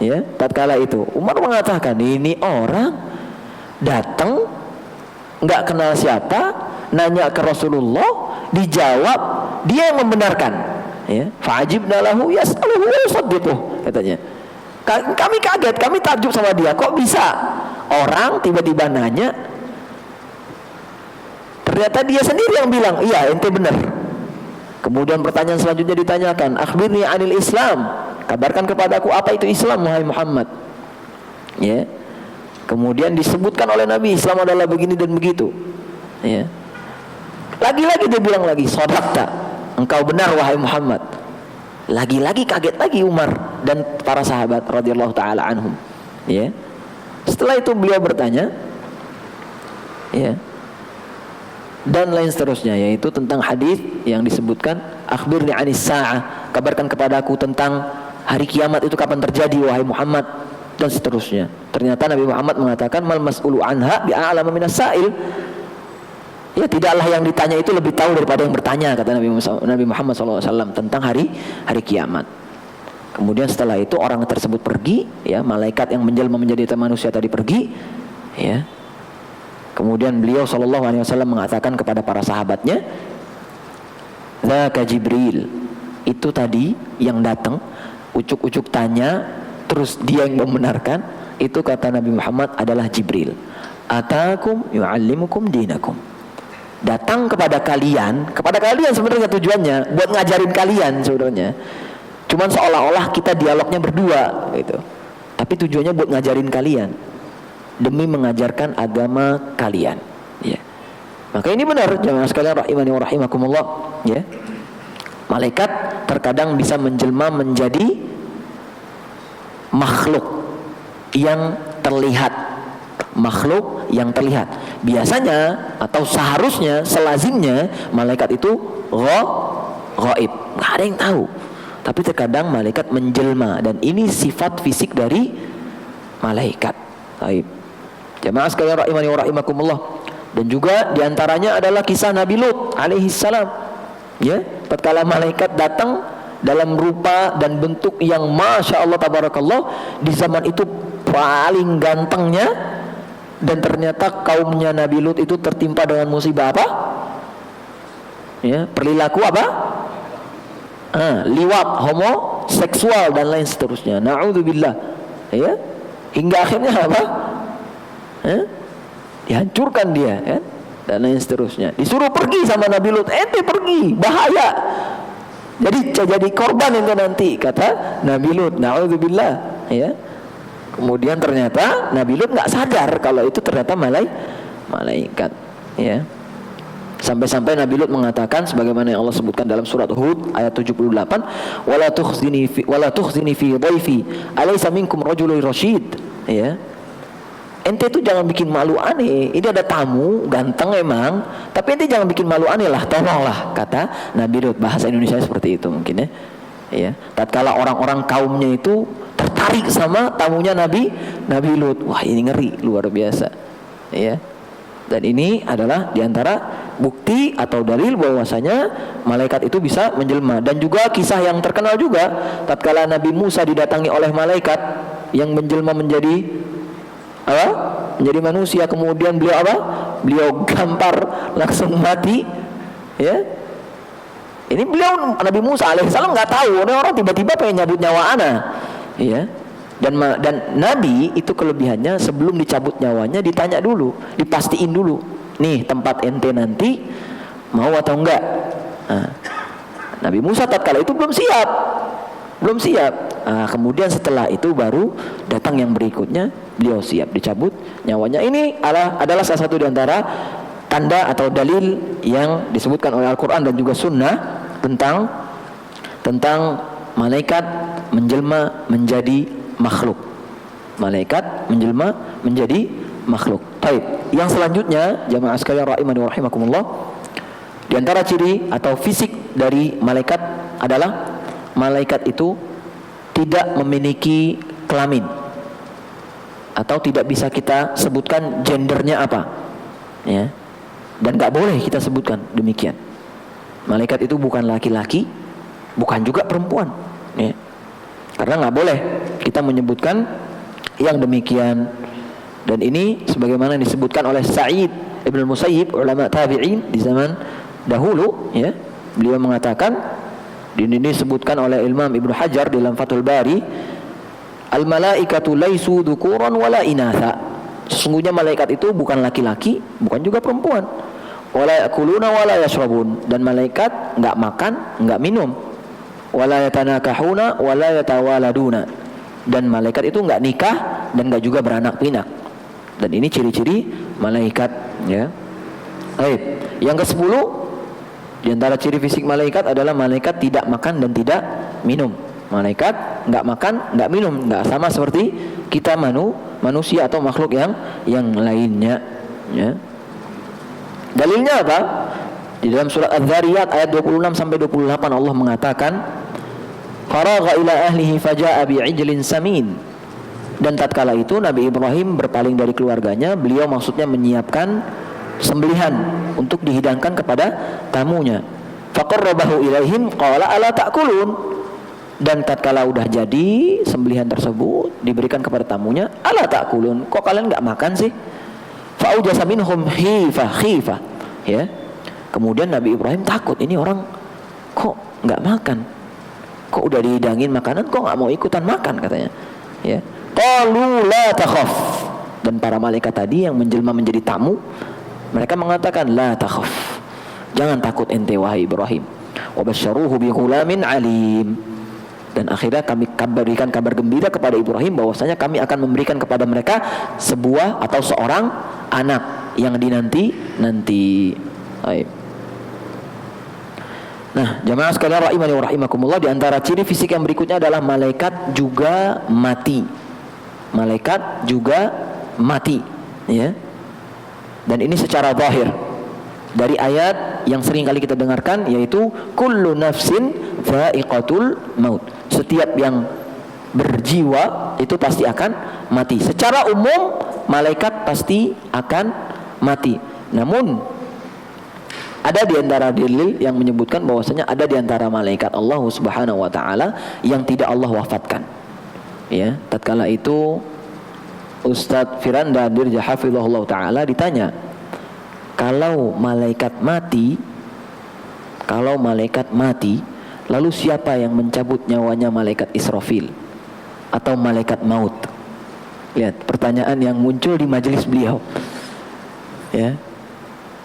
ya, tatkala itu. Umar mengatakan, ini orang datang nggak kenal siapa, nanya ke Rasulullah, dijawab dia yang membenarkan. Ya, fa'ajibna lahu yas'aluhu wa yusaddiquh, katanya. Kami kaget, kami takjub sama dia. Kok bisa orang tiba-tiba nanya, ternyata dia sendiri yang bilang, iya ente benar. Kemudian pertanyaan selanjutnya ditanyakan, akhbirni anil Islam, kabarkan kepadaku apa itu Islam wahai Muhammad. Ya. Kemudian disebutkan oleh Nabi, Islam adalah begini dan begitu. Ya. Lagi-lagi dia bilang lagi, shadaqta, engkau benar wahai Muhammad. Lagi-lagi kaget lagi Umar dan para sahabat radhiyallahu taala anhum. Ya. Setelah itu beliau bertanya, ya, dan lain seterusnya, yaitu tentang hadis yang disebutkan, akhbirni anis sa'ah, kabarkan kepadaku tentang hari kiamat itu kapan terjadi wahai Muhammad, dan seterusnya. Ternyata Nabi Muhammad mengatakan, mal mas'ulu anha bi'a'lama minas sa'il. Ya, tidaklah yang ditanya itu lebih tahu daripada yang bertanya, kata Nabi Muhammad SAW tentang hari kiamat. Kemudian setelah itu orang tersebut pergi, ya, malaikat yang menjelma menjadi manusia tadi pergi, ya. Kemudian beliau SAW mengatakan kepada para sahabatnya, "Dzaka Jibril." Itu tadi yang datang, ucuk-ucuk tanya, terus dia yang membenarkan, itu kata Nabi Muhammad adalah Jibril. Atakum yu'allimukum dinakum. Datang kepada kalian sebenarnya tujuannya buat ngajarin kalian sebenarnya. Cuman seolah-olah kita dialognya berdua gitu. Tapi tujuannya buat ngajarin kalian, demi mengajarkan agama kalian, ya. Maka ini benar jamaah sekalian rahimani wa rahimakumullah, ya. Malaikat terkadang bisa menjelma menjadi makhluk yang terlihat. Makhluk yang terlihat. Biasanya atau seharusnya, selazimnya malaikat itu ghaib, nggak ada yang tahu. Tapi terkadang malaikat menjelma, dan ini sifat fisik dari malaikat. Baik. Jamaah sekalian rahimani wa rahimakumullah. Dan juga diantaranya adalah kisah Nabi Lut alaihi salam. Ya, tatkala malaikat datang dalam rupa dan bentuk yang masya Allah tabarakallah, di zaman itu paling gantengnya, dan ternyata kaumnya Nabi Lut itu tertimpa dengan musibah apa? Ya, perilaku apa? Liwat, homoseksual dan lain seterusnya. Na'udzubillah. Ya, hingga akhirnya apa? Dihancurkan dia, kan? Dan lain seterusnya. Disuruh pergi sama Nabi Lut, ente pergi, bahaya. Jadi korban itu nanti, kata Nabi Lut. Na'udzubillah, ya. Kemudian ternyata Nabi Lut nggak sadar kalau itu ternyata malaikat, ya. Sampai-sampai Nabi Lut mengatakan sebagaimana yang Allah sebutkan dalam surat Hud ayat 78, wala tukhzini fi dhaifi alaysa minkum rajulun rasyid, ya. Ente itu jangan bikin malu aneh. Ini ada tamu ganteng emang, tapi ente jangan bikin malu aneh lah, tolonglah, kata Nabi Lut. Bahasa Indonesia seperti itu mungkin, ya. Ya, tatkala orang-orang kaumnya itu tertarik sama tamunya Nabi Lut, wah ini ngeri luar biasa, ya. Dan ini adalah diantara bukti atau dalil bahwasanya malaikat itu bisa menjelma. Dan juga kisah yang terkenal juga, tatkala Nabi Musa didatangi oleh malaikat yang menjelma menjadi apa? Menjadi manusia, kemudian beliau apa? Beliau gampar langsung mati, ya. Ini beliau Nabi Musa alaihissalam nggak tahu, ini orang tiba-tiba pengen nyabut nyawa ana, ya. Dan Nabi itu kelebihannya sebelum dicabut nyawanya ditanya dulu, dipastiin dulu, nih tempat ente nanti mau atau enggak. Nabi Musa tatkala itu belum siap. Kemudian setelah itu baru datang yang berikutnya, beliau siap dicabut nyawanya. Ini adalah salah satu di antara tanda atau dalil yang disebutkan oleh Al-Quran dan juga Sunnah tentang malaikat menjelma menjadi makhluk. Malaikat menjelma menjadi makhluk. Baik. Yang selanjutnya, jamaah sekalian rahimani wa rahimakumullah, di antara ciri atau fisik dari malaikat adalah malaikat itu tidak memiliki kelamin, atau tidak bisa kita sebutkan gendernya apa. ya. Dan nggak boleh kita sebutkan demikian. Malaikat itu bukan laki-laki, bukan juga perempuan, ya. Karena nggak boleh kita menyebutkan yang demikian. Dan ini sebagaimana disebutkan oleh Sa'id Ibn Musayyib, ulama tabi'in di zaman dahulu, ya. Beliau mengatakan, ini disebutkan oleh Imam Ibnu Hajar dalam Fathul Bari, al-malaikatu laisu dzukuran wala inatha. Sesungguhnya malaikat itu bukan laki-laki, bukan juga perempuan. Wala yakuluna wala yashrabun. Dan malaikat enggak makan, enggak minum. Wala yatanakahuna wala yatawaladuna. Dan malaikat itu enggak nikah dan enggak juga beranak pinak. Dan ini ciri-ciri malaikat, ya. Baik. Yang ke-10 di antara ciri fisik malaikat adalah malaikat tidak makan dan tidak minum. Malaikat enggak makan, enggak minum, enggak sama seperti kita manusia atau makhluk yang lainnya, ya. Dalilnya apa? Di dalam surat Az-Zariyat ayat 26 sampai 28 Allah mengatakan, faragha ila ahlihi faja'a bi'ijlin samin. Dan tatkala itu Nabi Ibrahim berpaling dari keluarganya, beliau maksudnya menyiapkan sembelihan untuk dihidangkan kepada tamunya. Faqarrabahu ilaihim qala ala ta'kulun. Dan tatkala udah jadi sembelihan tersebut diberikan kepada tamunya, ala ta'kulun, kok kalian enggak makan sih? Fa'ujasa minhum khifah, ya. Kemudian Nabi Ibrahim takut, ini orang kok enggak makan, kok udah dihidangin makanan kok enggak mau ikutan makan, katanya, ya. Qalu la takhaf. Dan para malaikat tadi yang menjelma menjadi tamu, mereka mengatakan la takhaf, jangan takut ente wahai Ibrahim. Wa basyaruhu bi ghulamin alim. Dan akhirnya kami berikan kabar gembira kepada Ibrahim bahwasanya kami akan memberikan kepada mereka sebuah atau seorang anak yang dinanti-nanti. Baik. Nah, jamaah sekalian rahimani wa rahimakumullah, di antara ciri fisik yang berikutnya adalah malaikat juga mati. Malaikat juga mati, ya. Dan ini secara zahir dari ayat yang sering kali kita dengarkan, yaitu kullu nafsin dha'iqatul maut. Setiap yang berjiwa itu pasti akan mati. Secara umum malaikat pasti akan mati. Namun ada di antara dalil yang menyebutkan bahwasanya ada di antara malaikat Allah Subhanahu wa taala yang tidak Allah wafatkan. Ya, tatkala itu Ustadz Firanda Dirja hafizahullah taala ditanya, kalau malaikat mati, lalu siapa yang mencabut nyawanya malaikat Israfil atau malaikat maut? Lihat pertanyaan yang muncul di majelis beliau, ya.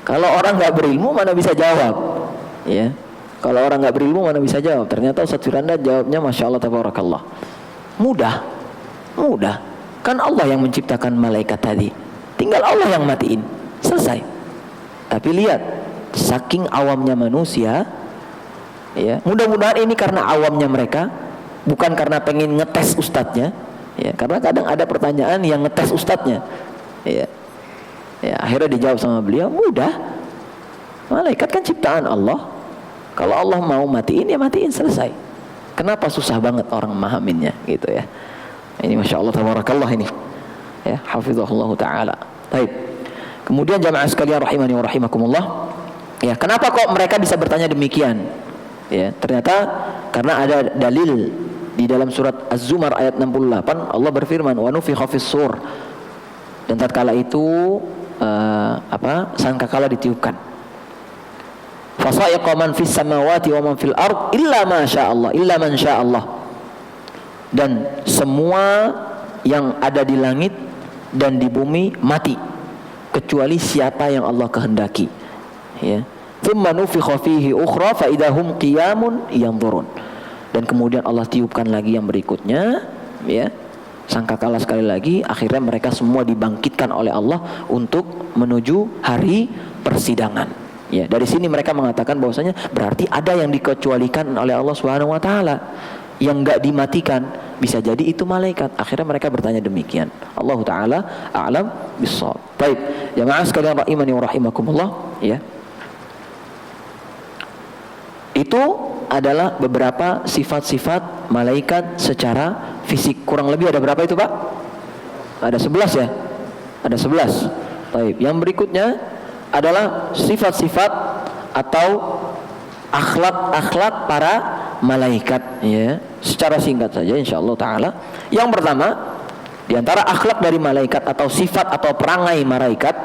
Kalau orang nggak berilmu mana bisa jawab, ya. Kalau orang nggak berilmu mana bisa jawab. Ternyata Ustadz Firanda jawabnya masya Allah tabarakallah, mudah. Kan Allah yang menciptakan malaikat tadi, tinggal Allah yang matiin, selesai. Tapi lihat, saking awamnya manusia, ya. Mudah-mudahan ini karena awamnya mereka, bukan karena pengen ngetes ustadznya, ya. Karena kadang ada pertanyaan yang ngetes ustadznya, ya. Ya, akhirnya dijawab sama beliau, mudah. Malaikat kan ciptaan Allah. Kalau Allah mau matiin, ya matiin, selesai. Kenapa susah banget orang memahaminnya, gitu ya. Ini masya Allah tabarakallah ini, ya, hafizahullah taala. Baik. Kemudian jamaah sekalian rahimani wa rahimakumullah, ya, kenapa kok mereka bisa bertanya demikian? Ya, ternyata karena ada dalil di dalam surat Az-Zumar ayat 68, Allah berfirman, wa nufikha fis sur. Dan tatkala itu sangkakala ditiupkan. Fasa'iqa man fis samawati wa man fil ard illa ma syaa Allah, illa man syaa Allah. Dan semua yang ada di langit dan di bumi mati kecuali siapa yang Allah kehendaki, ya. Tsumma nufikha fihi ukhra fa idahum qiyamun yanzurun. Dan kemudian Allah tiupkan lagi yang berikutnya, ya. Sangkakala sekali lagi, akhirnya mereka semua dibangkitkan oleh Allah untuk menuju hari persidangan. Ya, dari sini mereka mengatakan bahwasanya berarti ada yang dikecualikan oleh Allah Subhanahu wa taala, yang enggak dimatikan, bisa jadi itu malaikat. Akhirnya mereka bertanya demikian. Allah taala a'lam bissawab. Baik, jamaah sekalian rahimani wa rahimakumullah, ya. Itu adalah beberapa sifat-sifat malaikat secara fisik. Kurang lebih ada berapa itu, Pak? Ada 11, ya? Ada 11. Baik. Yang berikutnya adalah sifat-sifat atau akhlak-akhlak para malaikat, ya. Secara singkat saja insyaallah taala. Yang pertama, di antara akhlak dari malaikat atau sifat atau perangai malaikat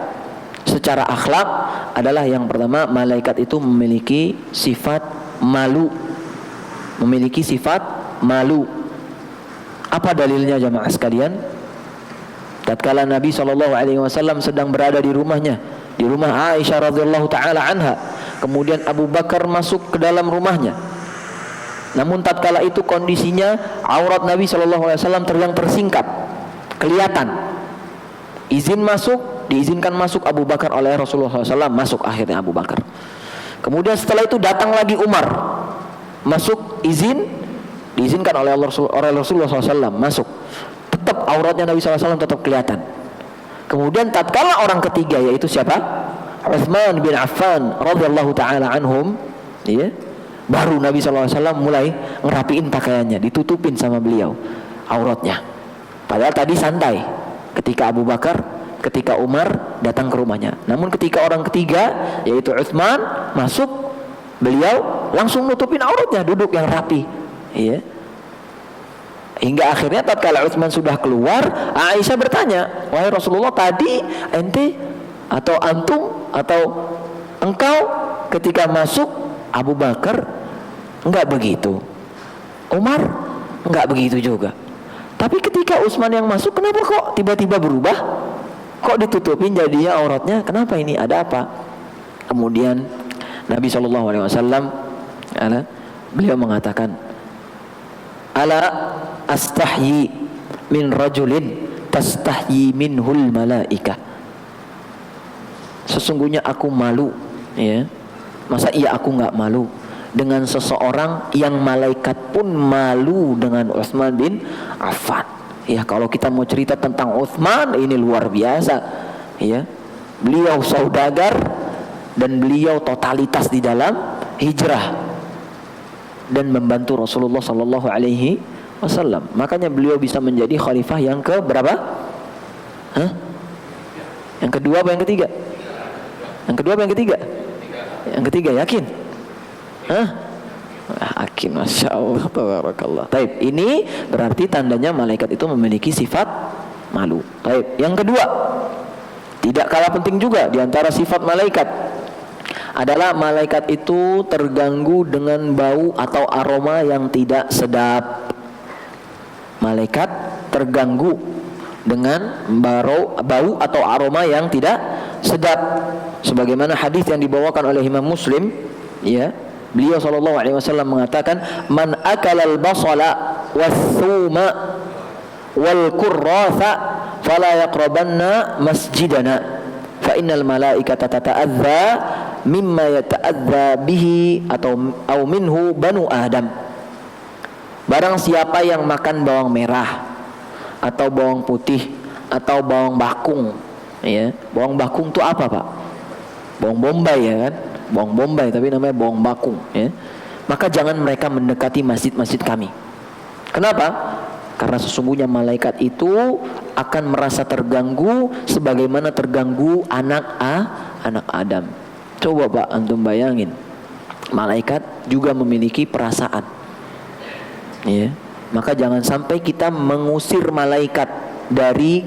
secara akhlak adalah yang pertama, malaikat itu memiliki sifat malu. Memiliki sifat malu. Apa dalilnya jamaah sekalian? Tatkala Nabi SAW sedang berada di rumahnya, di rumah Aisyah radhiyallahu taala anha, kemudian Abu Bakar masuk ke dalam rumahnya. Namun tatkala itu kondisinya aurat Nabi SAW yang tersingkap, kelihatan. Izin masuk, diizinkan masuk Abu Bakar oleh Rasulullah SAW, masuk akhirnya Abu Bakar. Kemudian setelah itu datang lagi Umar, masuk, diizinkan oleh Rasulullah SAW, masuk. Tetap auratnya Nabi SAW tetap kelihatan. Kemudian tatkala orang ketiga, yaitu siapa? Utsman bin Affan radhiyallahu taala anhum, ya, baru Nabi SAW mulai ngerapiin pakaiannya, ditutupin sama beliau auratnya. Padahal tadi santai ketika Abu Bakar, ketika Umar datang ke rumahnya. Namun ketika orang ketiga, yaitu Utsman, masuk, beliau langsung nutupin auratnya, duduk yang rapi, ya. Hingga akhirnya tatkala Utsman sudah keluar, Aisyah bertanya, "Wahai Rasulullah, tadi ente atau antum atau engkau ketika masuk Abu Bakar enggak begitu, Umar enggak begitu juga. Tapi ketika Utsman yang masuk, kenapa kok tiba-tiba berubah? Kok ditutupin jadinya auratnya? Kenapa ini? Ada apa?" Kemudian Nabi SAW, beliau mengatakan, "Ala astahyi min rajulin tastahyi minhul malaikah." Sesungguhnya aku malu, ya. Masa iya aku nggak malu dengan seseorang yang malaikat pun malu dengan Utsman bin Affan. Ya, kalau kita mau cerita tentang Utsman, ini luar biasa, ya. Beliau saudagar dan beliau totalitas di dalam hijrah dan membantu Rasulullah sallallahu alaihi wasallam. Makanya beliau bisa menjadi khalifah yang ke berapa? Yang kedua apa yang ketiga? Yang kedua apa yang ketiga? Yang ketiga, yakin? Yakin, masya Allah, tabarakallah. Taib, ini berarti tandanya malaikat itu memiliki sifat malu. Taib, yang kedua, tidak kalah penting juga di antara sifat malaikat adalah malaikat itu terganggu dengan bau atau aroma yang tidak sedap. Malaikat terganggu dengan bau atau aroma yang tidak sedap. Sebagaimana hadis yang dibawakan oleh Imam Muslim, ya, beliau SAW mengatakan, "Man akala al-basala was-thuma wal-kurratha fala yaqrabanna masjidana fa innal malaikata tata'adza mimma yata'adza bihi atau minhu banu Adam." Barang siapa yang makan bawang merah atau bawang putih atau bawang bakung, ya. Bawang bakung itu apa, Pak? Bawang bombay, ya kan? Bawang bombay tapi namanya bawang bakung, ya. Maka jangan mereka mendekati masjid-masjid kami. Kenapa? Karena sesungguhnya malaikat itu akan merasa terganggu sebagaimana terganggu anak Adam. Coba Pak antum bayangin, malaikat juga memiliki perasaan. Ya, maka jangan sampai kita mengusir malaikat dari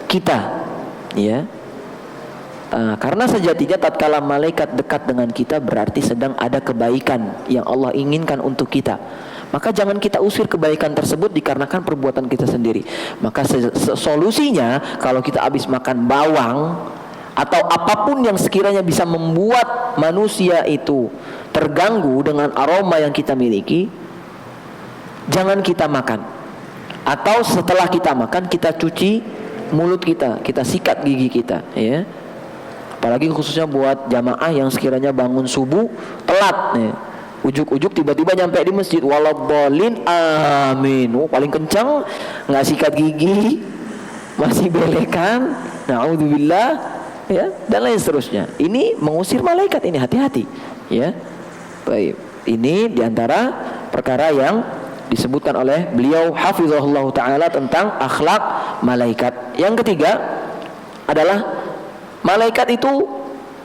kita, ya. Karena sejatinya tatkala malaikat dekat dengan kita berarti sedang ada kebaikan yang Allah inginkan untuk kita. Maka jangan kita usir kebaikan tersebut dikarenakan perbuatan kita sendiri. Maka solusinya, kalau kita habis makan bawang atau apapun yang sekiranya bisa membuat manusia itu terganggu dengan aroma yang kita miliki, jangan kita makan. Atau setelah kita makan, kita cuci mulut kita, kita sikat gigi kita, ya. Apalagi khususnya buat jamaah yang sekiranya bangun subuh telat, ya. Ujuk-ujuk tiba-tiba nyampe di masjid, waladhdallin, amin. Paling kencang, nggak sikat gigi, masih belekan, naudzubillah, ya, dan lain seterusnya. Ini mengusir malaikat, ini hati-hati, ya. Baik, ini diantara perkara yang disebutkan oleh beliau hafizahullah ta'ala tentang akhlak malaikat. Yang ketiga adalah malaikat itu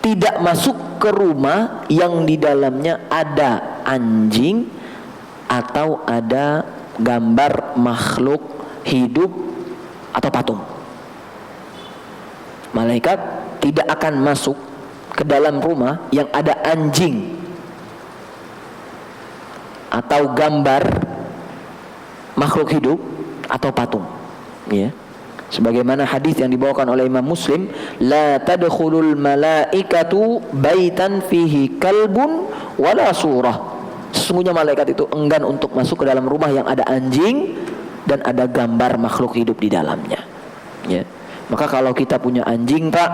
tidak masuk ke rumah yang di dalamnya ada anjing atau ada gambar makhluk hidup atau patung. Malaikat tidak akan masuk ke dalam rumah yang ada anjing atau gambar makhluk hidup atau patung, ya. Sebagaimana hadis yang dibawakan oleh Imam Muslim, la tadkhulul malaikatu baitan fihi kalbun wala surah. Sesungguhnya malaikat itu enggan untuk masuk ke dalam rumah yang ada anjing dan ada gambar makhluk hidup di dalamnya, ya. Maka kalau kita punya anjing, Pak,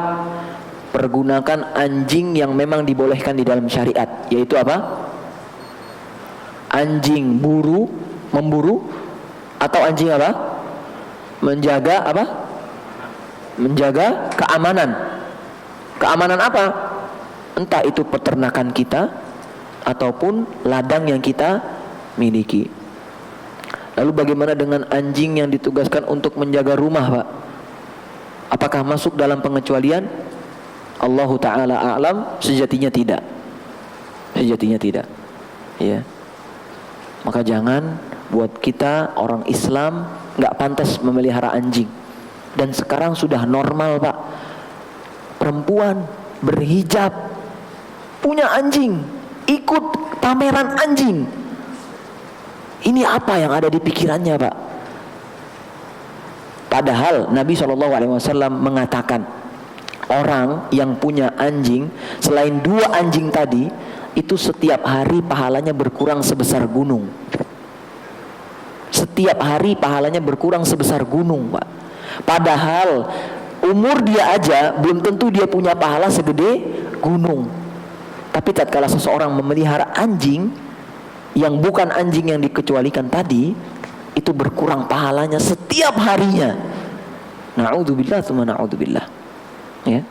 pergunakan anjing yang memang dibolehkan di dalam syariat, yaitu apa? Anjing memburu, atau anjing apa? Menjaga apa? Menjaga keamanan. Keamanan apa? Entah itu peternakan kita ataupun ladang yang kita miliki. Lalu bagaimana dengan anjing yang ditugaskan untuk menjaga rumah, Pak? Apakah masuk dalam pengecualian? Allahu ta'ala a'lam, sejatinya tidak. Sejatinya tidak, ya. Maka jangan buat kita orang Islam nggak pantas memelihara anjing. Dan sekarang sudah normal, Pak, perempuan berhijab punya anjing, ikut pameran anjing. Ini apa yang ada di pikirannya, Pak? Padahal Nabi SAW mengatakan orang yang punya anjing, selain 2 anjing tadi, itu setiap hari pahalanya berkurang sebesar gunung. Setiap hari pahalanya berkurang sebesar gunung, Pak. Padahal umur dia aja belum tentu dia punya pahala segede gunung. Tapi tatkala seseorang memelihara anjing yang bukan anjing yang dikecualikan tadi, itu berkurang pahalanya setiap harinya. Na'udzubillah tsumma na'udzubillah, ya.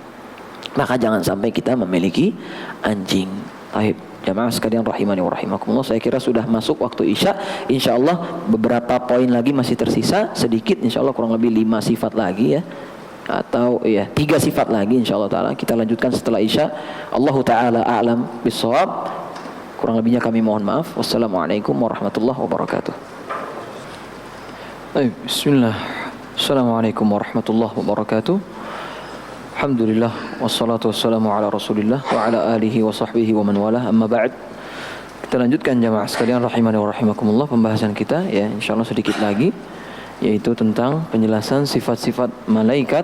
Maka jangan sampai kita memiliki anjing. Baik, jamaah sekalian rahimani wa rahimakumullah, saya kira sudah masuk waktu Isya. Insyaallah beberapa poin lagi masih tersisa sedikit, insyaallah kurang lebih 5 sifat lagi, ya. Atau 3 sifat lagi insyaallah taala kita lanjutkan setelah Isya. Allahu taala a'lam bissawab. Kurang lebihnya kami mohon maaf. Wassalamualaikum warahmatullahi wabarakatuh. Baik, bismillah. Assalamualaikum warahmatullahi wabarakatuh. Alhamdulillah, wassalatu wassalamu ala rasulillah wa ala alihi wa sahbihi wa man walah, amma ba'd. Kita lanjutkan jamaah sekalian rahimani wa rahimakumullah pembahasan kita, ya, insyaallah sedikit lagi, yaitu tentang penjelasan sifat-sifat malaikat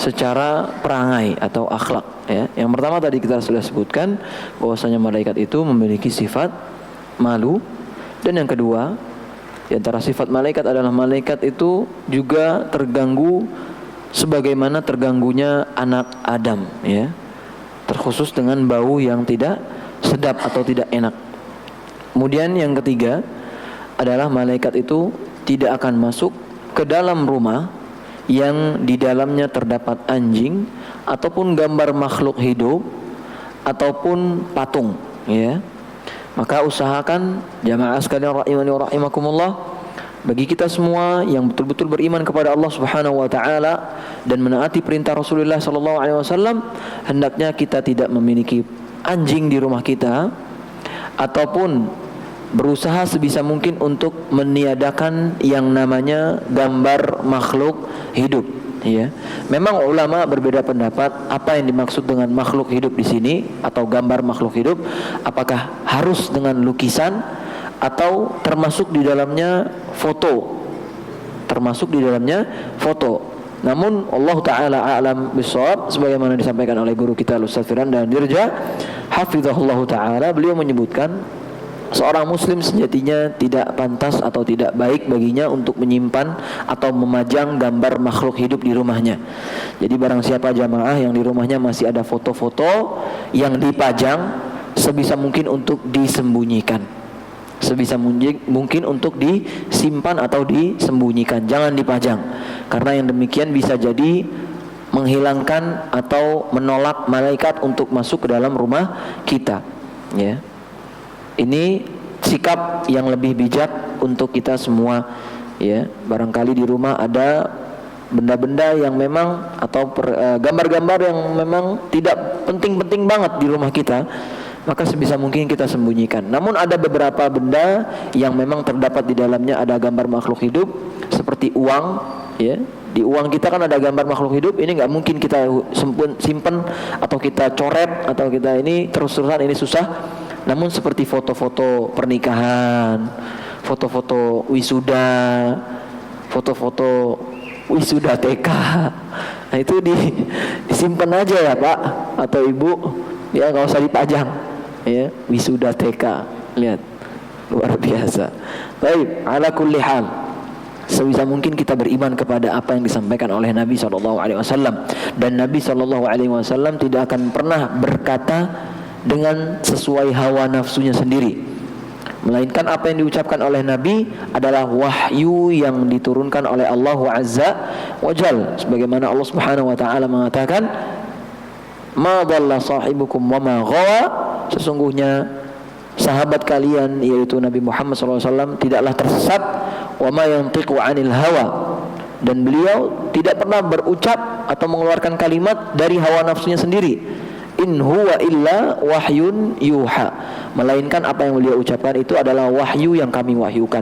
secara perangai atau akhlak, ya. Yang pertama tadi kita sudah sebutkan bahwasanya malaikat itu memiliki sifat malu, dan yang kedua di antara sifat malaikat adalah malaikat itu juga terganggu sebagaimana terganggunya anak Adam, ya, terkhusus dengan bau yang tidak sedap atau tidak enak. Kemudian yang ketiga adalah malaikat itu tidak akan masuk ke dalam rumah yang di dalamnya terdapat anjing ataupun gambar makhluk hidup ataupun patung, ya. Maka usahakan jamaah sekalian rahimani wa rahimakumullah, bagi kita semua yang betul-betul beriman kepada Allah Subhanahu wa taala dan menaati perintah Rasulullah sallallahu alaihi wasallam, hendaknya kita tidak memiliki anjing di rumah kita ataupun berusaha sebisa mungkin untuk meniadakan yang namanya gambar makhluk hidup, ya. Memang ulama berbeda pendapat apa yang dimaksud dengan makhluk hidup di sini atau gambar makhluk hidup, apakah harus dengan lukisan atau termasuk di dalamnya foto, Namun Allah Ta'ala a'lam bishawab, sebagaimana disampaikan oleh guru kita Ustaz Firanda Dirja hafizahullah Ta'ala, beliau menyebutkan seorang muslim sejatinya tidak pantas atau tidak baik baginya untuk menyimpan atau memajang gambar makhluk hidup di rumahnya. Jadi barang siapa jamaah yang di rumahnya masih ada foto-foto yang dipajang, sebisa mungkin untuk disembunyikan, sebisa mungkin untuk disimpan atau disembunyikan, jangan dipajang, karena yang demikian bisa jadi menghilangkan atau menolak malaikat untuk masuk ke dalam rumah kita, ya. Ini sikap yang lebih bijak untuk kita semua, ya. Barangkali di rumah ada benda-benda yang memang atau gambar-gambar yang memang tidak penting-penting banget di rumah kita, maka sebisa mungkin kita sembunyikan. Namun ada beberapa benda yang memang terdapat di dalamnya ada gambar makhluk hidup, seperti uang, ya. Di uang kita kan ada gambar makhluk hidup, ini nggak mungkin kita simpen atau kita coret atau kita ini terus-terusan, ini susah. Namun seperti foto-foto pernikahan, foto-foto wisuda, foto-foto wisuda TK, nah itu disimpan aja ya Pak atau Ibu, ya nggak usah dipajang, ya wisuda TK, lihat luar biasa. Baik, ala kulli hal, sebisa mungkin kita beriman kepada apa yang disampaikan oleh Nabi SAW. Dan Nabi SAW tidak akan pernah berkata dengan sesuai hawa nafsunya sendiri, melainkan apa yang diucapkan oleh Nabi adalah wahyu yang diturunkan oleh Allah Azza wa Jal. Sebagaimana Allah Subhanahu wa Ta'ala mengatakan, ma dhalla sahibukum wa ma ghawa, sesungguhnya sahabat kalian yaitu Nabi Muhammad SAW tidaklah tersesat, wa ma yantiqu 'anil hawa, dan beliau tidak pernah berucap atau mengeluarkan kalimat dari hawa nafsunya sendiri. In huwa illa wahyun yuha, melainkan apa yang beliau ucapkan itu adalah wahyu yang kami wahyukan,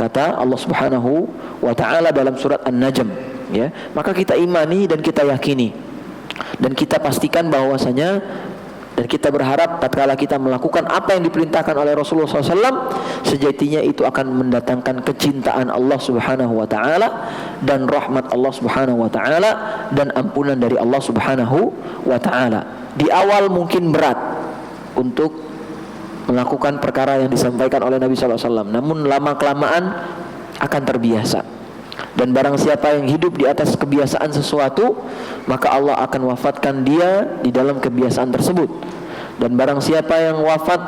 kata Allah Subhanahu wa Ta'ala dalam surat An-Najm, ya. Maka kita imani dan kita yakini dan kita pastikan bahwasanya, dan kita berharap tatkala kita melakukan apa yang diperintahkan oleh Rasulullah SAW, sejatinya itu akan mendatangkan kecintaan Allah Subhanahu wa Ta'ala dan rahmat Allah Subhanahu wa Ta'ala dan ampunan dari Allah Subhanahu wa Ta'ala. Di awal mungkin berat untuk melakukan perkara yang disampaikan oleh Nabi SAW, namun lama-kelamaan akan terbiasa. Dan barang siapa yang hidup di atas kebiasaan sesuatu, maka Allah akan wafatkan dia di dalam kebiasaan tersebut. Dan barang siapa yang wafat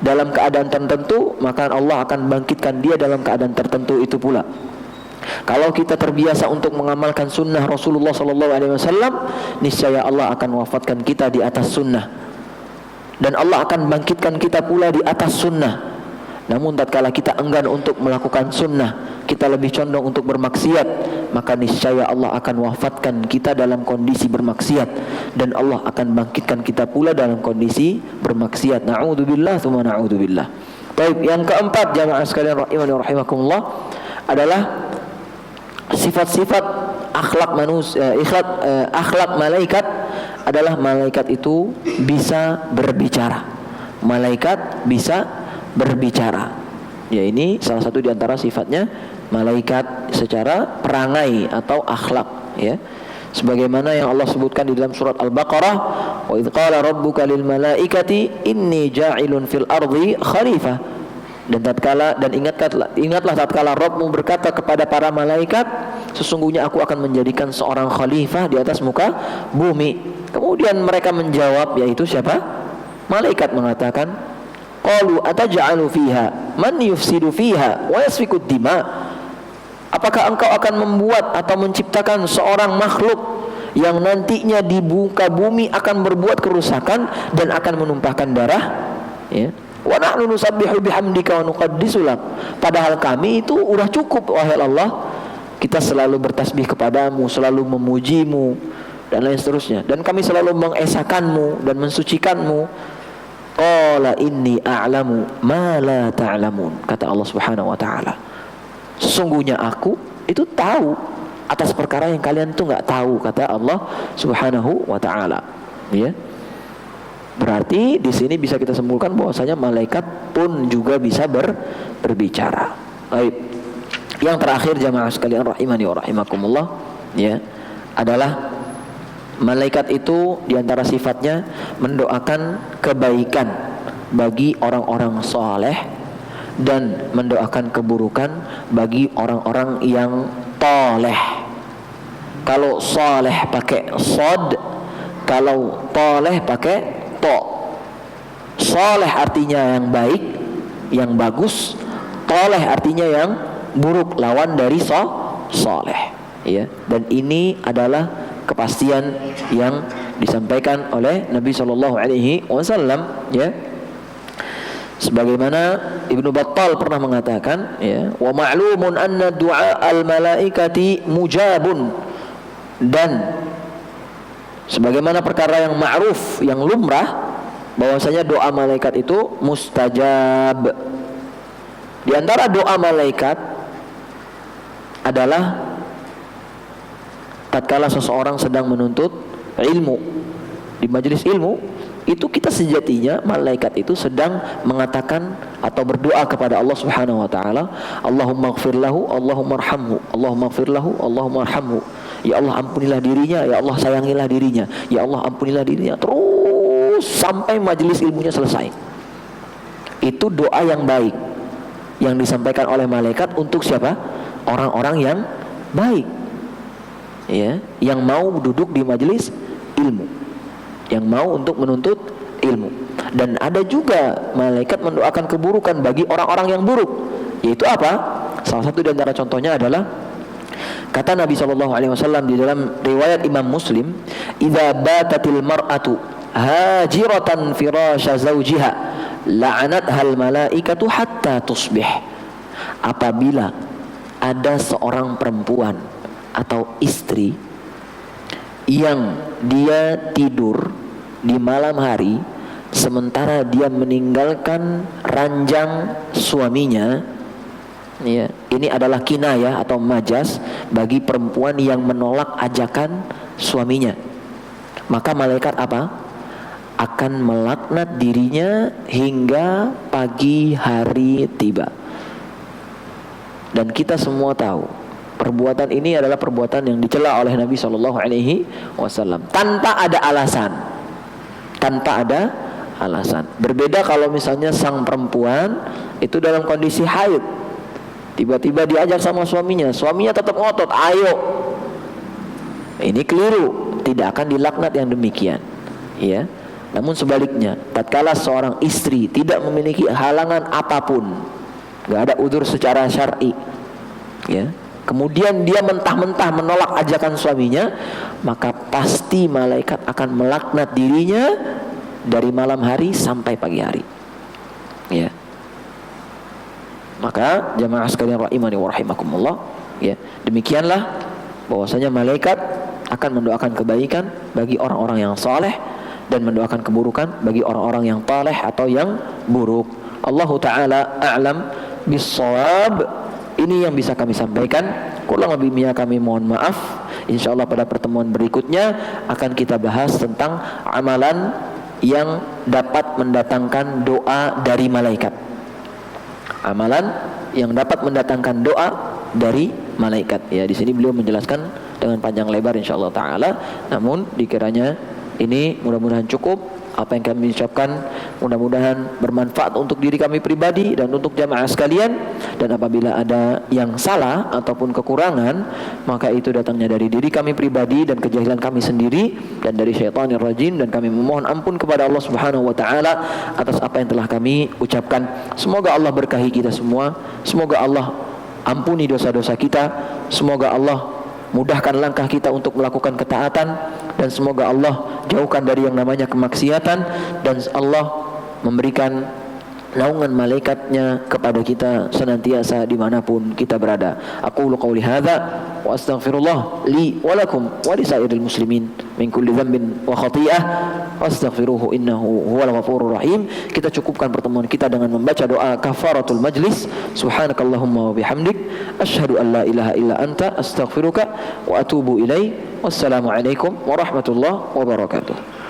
dalam keadaan tertentu, maka Allah akan bangkitkan dia dalam keadaan tertentu itu pula. Kalau kita terbiasa untuk mengamalkan sunnah Rasulullah SAW, niscaya Allah akan wafatkan kita di atas sunnah, dan Allah akan bangkitkan kita pula di atas sunnah. Namun tatkala kita enggan untuk melakukan sunnah, kita lebih condong untuk bermaksiat, maka niscaya Allah akan wafatkan kita dalam kondisi bermaksiat, dan Allah akan bangkitkan kita pula dalam kondisi bermaksiat. Na'udzubillah tsumma na'udzubillah. Baik, yang keempat jamaah sekalian rahimani wa rahimakumullah adalah sifat-sifat akhlak manusia, akhlak malaikat adalah malaikat itu bisa berbicara. Malaikat bisa berbicara. Ya, ini salah satu di antara sifatnya malaikat secara perangai atau akhlak, ya. Sebagaimana yang Allah sebutkan di dalam surat Al-Baqarah, wa idz qala rabbuka lil malaikati inni ja'ilun fil ardi khalifah. Dan ingatlah tatkala Rabbmu berkata kepada para malaikat, sesungguhnya aku akan menjadikan seorang khalifah di atas muka bumi. Kemudian mereka menjawab, yaitu siapa? Malaikat mengatakan, qalu ataj'alu fiha man yufsidu fiha wa yasfikud dima. Apakah engkau akan membuat atau menciptakan seorang makhluk yang nantinya di muka bumi akan berbuat kerusakan dan akan menumpahkan darah, ya. Wa nahnu nusabbihu bihamdika wa nuqaddisu lak. Padahal kami itu udah cukup, wahai Allah, kita selalu bertasbih kepadamu, selalu memujimu dan lain seterusnya, dan kami selalu mengesakanmu dan mensucikanmu. Qala inni a'lamu ma la ta'lamun, kata Allah Subhanahu wa Ta'ala, sesungguhnya aku itu tahu atas perkara yang kalian itu nggak tahu, kata Allah Subhanahu wa Ta'ala, ya. Berarti di sini bisa kita simpulkan bahwasanya malaikat pun juga bisa berbicara. Baik. Yang terakhir jamaah sekalian rahimani wa rahimakumullah, ya, adalah malaikat itu di antara sifatnya mendoakan kebaikan bagi orang-orang saleh dan mendoakan keburukan bagi orang-orang yang toleh. Kalau saleh pakai sod, kalau toleh pakai to. Saleh artinya yang baik, yang bagus. Toleh artinya yang buruk, lawan dari saleh, ya. Dan ini adalah kepastian yang disampaikan oleh Nabi SAW, ya. Sebagaimana Ibnu Battal pernah mengatakan, ya, wa ma'lumun anna du'a al-malaikati mujabun Dan sebagaimana perkara yang ma'ruf, yang lumrah, bahwasanya doa malaikat itu mustajab. Di antara doa malaikat adalah tatkala seseorang sedang menuntut ilmu di majelis ilmu, itu kita sejatinya malaikat itu sedang mengatakan atau berdoa kepada Allah Subhanahu wa taala, Allahumma ighfir lahu, Allahumma arhamhu, Allahumma ighfir lahu, Allahumma arhamhu. Ya Allah ampunilah dirinya, ya Allah sayangilah dirinya, ya Allah ampunilah dirinya, terus sampai majelis ilmunya selesai. Itu doa yang baik yang disampaikan oleh malaikat untuk siapa? Orang-orang yang baik, ya, yang mau duduk di majelis ilmu, yang mau untuk menuntut ilmu. Dan ada juga malaikat mendoakan keburukan bagi orang-orang yang buruk. Yaitu apa? Salah satu di antara contohnya adalah kata Nabi SAW di dalam riwayat Imam Muslim, "Idza batatil mar'atu hajiratan firasha zawjiha, la'anathal malaikatu hatta tusbih." Apabila ada seorang perempuan atau istri yang dia tidur di malam hari sementara dia meninggalkan ranjang suaminya, ya, ini adalah kinayah atau majas bagi perempuan yang menolak ajakan suaminya, maka malaikat apa? Akan melaknat dirinya hingga pagi hari tiba. Dan kita semua tahu perbuatan ini adalah perbuatan yang dicela oleh Nabi SAW tanpa ada alasan. Tanpa ada alasan. Berbeda kalau misalnya sang perempuan itu dalam kondisi haid, tiba-tiba diajak sama suaminya, suaminya tetap ngotot, ayo. Ini keliru, tidak akan dilaknat yang demikian, ya. Namun sebaliknya, tatkala seorang istri tidak memiliki halangan apapun, gak ada udzur secara syar'i, ya, kemudian dia mentah-mentah menolak ajakan suaminya, maka pasti malaikat akan melaknat dirinya dari malam hari sampai pagi hari, ya. Maka jamaah sekalian rahimani wa rahimakumullah, ya, demikianlah bahwasanya malaikat akan mendoakan kebaikan bagi orang-orang yang saleh dan mendoakan keburukan bagi orang-orang yang taleh atau yang buruk. Allahu ta'ala a'lam bis-shawab. Ini yang bisa kami sampaikan. Kurang lebihnya kami mohon maaf. InsyaAllah pada pertemuan berikutnya akan kita bahas tentang amalan yang dapat mendatangkan doa dari malaikat. Amalan yang dapat mendatangkan doa dari malaikat. Ya, di sini beliau menjelaskan dengan panjang lebar insyaallah taala. Namun dikiranya ini mudah-mudahan cukup. Apa yang kami ucapkan mudah-mudahan bermanfaat untuk diri kami pribadi dan untuk jamaah sekalian. Dan apabila ada yang salah ataupun kekurangan, maka itu datangnya dari diri kami pribadi dan kejahilan kami sendiri dan dari syaitanir rajim, dan kami memohon ampun kepada Allah Subhanahu wa taala atas apa yang telah kami ucapkan. Semoga Allah berkahi kita semua. Semoga Allah ampuni dosa-dosa kita. Semoga Allah mudahkan langkah kita untuk melakukan ketaatan, dan semoga Allah jauhkan dari yang namanya kemaksiatan, dan Allah memberikan naungan malaikatnya kepada kita senantiasa dimanapun kita berada. Aqulu qawli hadza wa astaghfirullah li wa lakum wa li sairil muslimin min kulli dhanbin wa khati'ah wastaghfiruhu innahu huwal ghafurur rahim. Kita cukupkan pertemuan kita dengan membaca doa kafaratul majlis. Subhanakallahumma wa bihamdik asyhadu an la ilaha illa anta astaghfiruka wa atubu ilaik. Wassalamu alaikum warahmatullahi wabarakatuh.